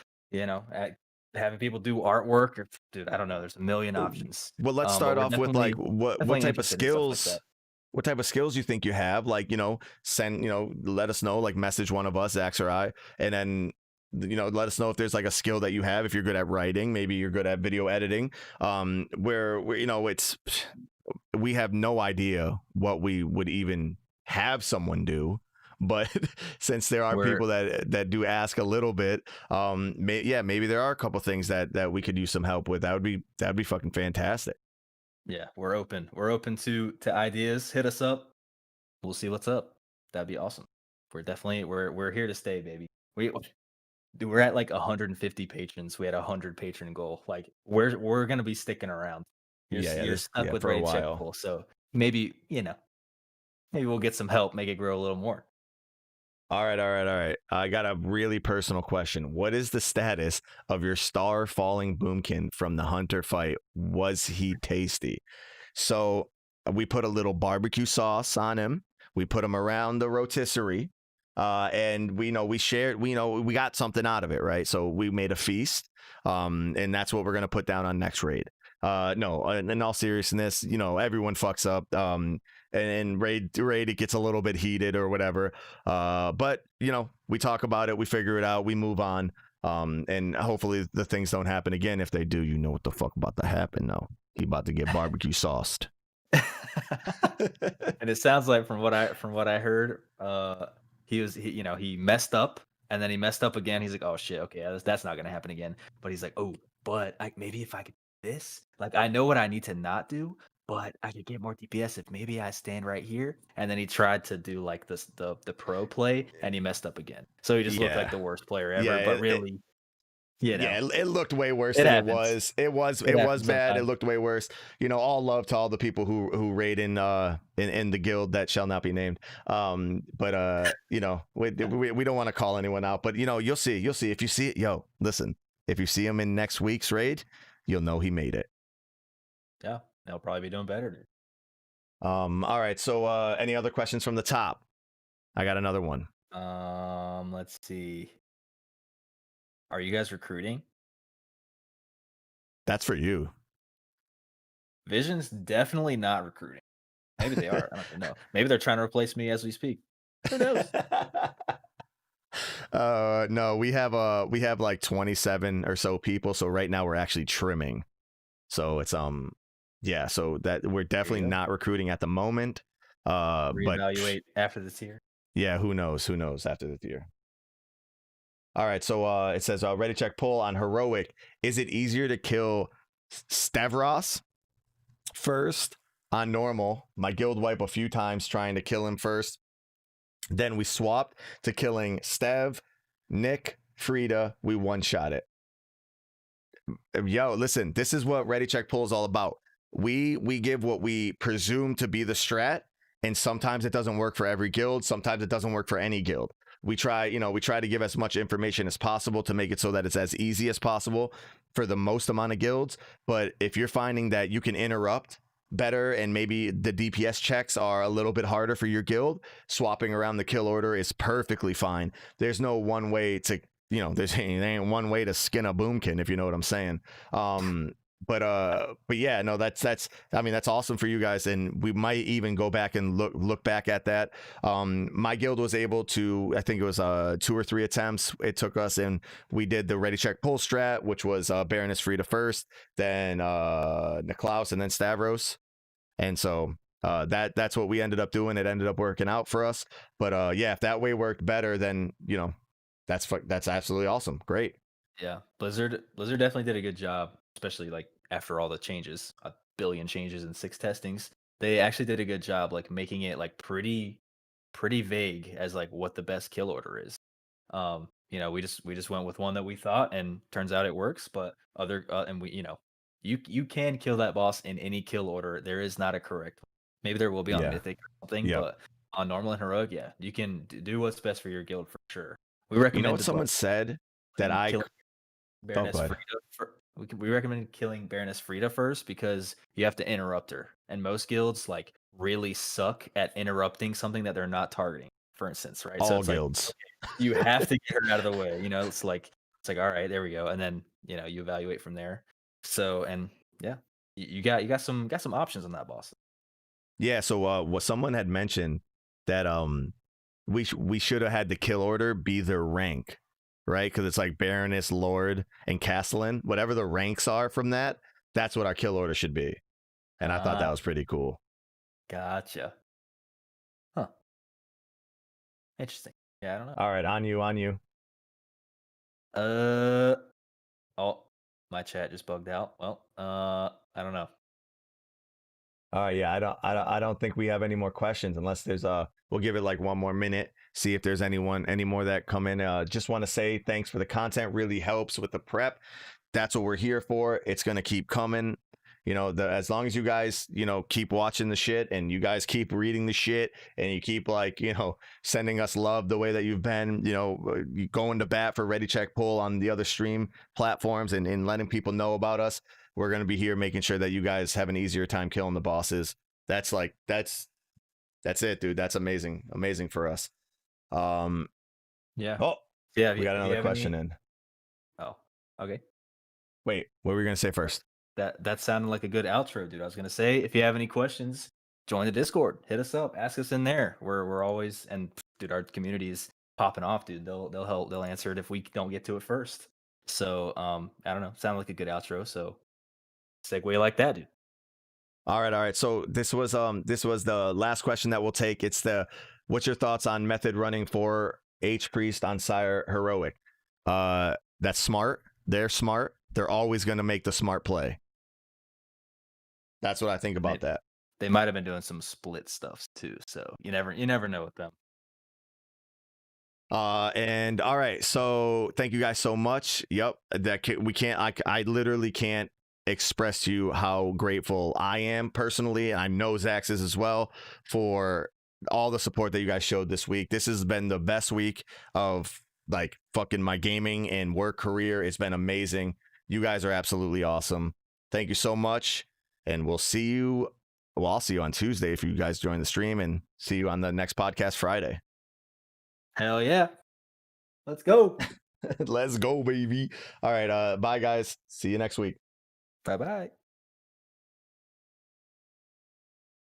Speaker 2: having people do artwork or dude, I don't know. There's a million options.
Speaker 1: Well, let's
Speaker 2: But
Speaker 1: start
Speaker 2: we're
Speaker 1: off with like
Speaker 2: definitely
Speaker 1: what
Speaker 2: definitely
Speaker 1: type of
Speaker 2: interested in stuff like that.
Speaker 1: skills you think you have. Like, send, let us know, like message one of us, Zax or I, and then let us know if there's like a skill that you have. If you're good at writing, maybe you're good at video editing. Where it's we have no idea what we would even have someone do. But since there are
Speaker 2: We're
Speaker 1: people that do ask a little bit, maybe there are a couple things that we could use some help with. That'd be fucking fantastic.
Speaker 2: yeah, we're open. We're open to ideas. Hit us up. We'll see what's up. That'd be awesome. We're here to stay, baby. We Dude, we're at like 150 patrons. We had a 100 patron goal. Like we're gonna be sticking around.
Speaker 1: Yeah, yeah,
Speaker 2: You're
Speaker 1: this
Speaker 2: stuck
Speaker 1: yeah
Speaker 2: with
Speaker 1: for a
Speaker 2: Ready Check
Speaker 1: while.
Speaker 2: Pull. So maybe, maybe we'll get some help, make it grow a little more.
Speaker 1: All right, all right, all right. I got a really personal question. What is the status of your star falling boomkin from the hunter fight? Was he tasty? So we put a little barbecue sauce on him. We put him around the rotisserie, and we shared. We got something out of it, right? So we made a feast, and that's what we're gonna put down on next raid. No, in all seriousness, everyone fucks up. And raid it gets a little bit heated or whatever. But we talk about it, we figure it out, we move on. And hopefully the things don't happen again. If they do, you know what the fuck about to happen now. He about to get barbecue sauced.
Speaker 2: And it sounds like from what I heard, he messed up and then he messed up again. He's like, "Oh shit, okay, that's not gonna happen again." But he's like, "Oh, but maybe if I could do this, like I know what I need to not do, but I could get more DPS if maybe I stand right here." And then he tried to do like the pro play and he messed up again. So he just looked like
Speaker 1: Yeah,
Speaker 2: the worst player
Speaker 1: yeah.
Speaker 2: ever. But really, you know,
Speaker 1: It looked way worse
Speaker 2: it
Speaker 1: than it
Speaker 2: happens.
Speaker 1: was. It was
Speaker 2: It
Speaker 1: it was
Speaker 2: happens
Speaker 1: bad. It
Speaker 2: sometimes.
Speaker 1: looked way worse. All love to all the people who raid in the guild that shall not be named. But we don't want to call anyone out. But you'll see if you see it. Yo, listen, if you see him in next week's raid, you'll know he made it.
Speaker 2: Yeah, they'll probably be doing better.
Speaker 1: All right. So any other questions from the top? I got another one.
Speaker 2: Let's see. Are you guys recruiting?
Speaker 1: That's for you.
Speaker 2: Vision's definitely not recruiting. Maybe they are. I don't even know. Maybe they're trying to replace me as we speak. Who knows?
Speaker 1: No, we have like 27 or so people, so right now we're actually trimming. So it's yeah, so that we're
Speaker 2: There
Speaker 1: definitely
Speaker 2: you go.
Speaker 1: not recruiting at the moment. But
Speaker 2: Reevaluate after this year.
Speaker 1: yeah, who knows after this year. All right, so it says ready check pull on heroic. Is it easier to kill Stavros first on normal? My guild wipe a few times trying to kill him first. Then we swapped to killing Stev, Nick, Frida. We one shot it. Yo, listen, this is what Ready Check Pull is all about. We give what we presume to be the strat, and sometimes it doesn't work for every guild. Sometimes it doesn't work for any guild. We try to give as much information as possible to make it so that it's as easy as possible for the most amount of guilds. But if you're finding that you can interrupt better and maybe the DPS checks are a little bit harder for your guild, swapping around the kill order is perfectly fine. There's no one way to there ain't one way to skin a boomkin, if you know what I'm saying. But yeah, no, that's I mean that's awesome for you guys, and we might even go back and look back at that. My guild was able to, I think it was 2 or 3 attempts it took us, and we did the ready check pull strat, which was Baroness Frida first, then Niklaus, and then Stavros, and so that's what we ended up doing. It ended up working out for us. But yeah, if that way worked better, then that's absolutely awesome. Great.
Speaker 2: Yeah, Blizzard definitely did a good job, especially like after all the changes, a billion changes in 6 testings. They actually did a good job, like making it like pretty vague as like what the best kill order is. We just went with one that we thought, and turns out it works. But and we You can kill that boss in any kill order. There is not a correct. Maybe there will be on
Speaker 1: Yeah.
Speaker 2: Mythic or something,
Speaker 1: Yep.
Speaker 2: but on normal and heroic, yeah, you can do what's best for your guild for sure. We
Speaker 1: You know what
Speaker 2: recommended
Speaker 1: someone
Speaker 2: like
Speaker 1: said that
Speaker 2: killing
Speaker 1: oh,
Speaker 2: Baroness
Speaker 1: go ahead.
Speaker 2: Frida. We recommend killing Baroness Frida first because you have to interrupt her, and most guilds like really suck at interrupting something that they're not targeting. For instance, right? So
Speaker 1: All
Speaker 2: it's like
Speaker 1: guilds.
Speaker 2: you have to get her out of the way. It's like all right, there we go, and then you evaluate from there. So and yeah, you got some options on that boss.
Speaker 1: Yeah, so what someone had mentioned that we should have had the kill order be their rank, right? Because it's like Baroness, Lord, and Castellan. Whatever the ranks are from that, that's what our kill order should be. And I thought
Speaker 2: Ah,
Speaker 1: that was pretty cool.
Speaker 2: gotcha. Huh. Interesting. Yeah, I don't know.
Speaker 1: All right, on you, on you.
Speaker 2: Uh oh, my chat just bugged out. Well, I don't know.
Speaker 1: Yeah, I don't think we have any more questions unless there's we'll give it like one more minute, see if there's any more that come in. Just want to say thanks for the content, really helps with the prep. That's what we're here for. It's gonna keep coming. As long as you guys, keep watching the shit and you guys keep reading the shit and you keep like, sending us love the way that you've been, going to bat for Ready Check Pull on the other stream platforms and letting people know about us. We're going to be here making sure that you guys have an easier time killing the bosses. That's it, dude. That's amazing. Amazing for us.
Speaker 2: Yeah.
Speaker 1: Oh,
Speaker 2: Yeah.
Speaker 1: we got
Speaker 2: If you
Speaker 1: another
Speaker 2: have
Speaker 1: question
Speaker 2: any,
Speaker 1: in.
Speaker 2: oh, okay.
Speaker 1: Wait, what were we going to say first?
Speaker 2: That sounded like a good outro, dude. I was gonna say, if you have any questions, join the Discord. Hit us up. Ask us in there. We're always and dude, our community is popping off, dude. They'll help. They'll answer it if we don't get to it first. So I don't know. Sounded like a good outro. So segue like that, dude.
Speaker 1: All right, all right. So this was the last question that we'll take. It's what's your thoughts on method running for H Priest on Sire Heroic? That's smart. They're smart. They're always going to make the smart play. That's what I think about that.
Speaker 2: They might have been doing some split stuff too. So you never know with them.
Speaker 1: And all right, so thank you guys so much. Yep, we can't. I literally can't express to you how grateful I am personally. I know Zax is as well for all the support that you guys showed this week. This has been the best week of like fucking my gaming and work career. It's been amazing. You guys are absolutely awesome. Thank you so much, and we'll see you. Well, I'll see you on Tuesday if you guys join the stream, and see you on the next podcast Friday.
Speaker 2: Hell yeah. Let's go.
Speaker 1: Let's go, baby. All right. Bye, guys. See you next week.
Speaker 2: Bye bye.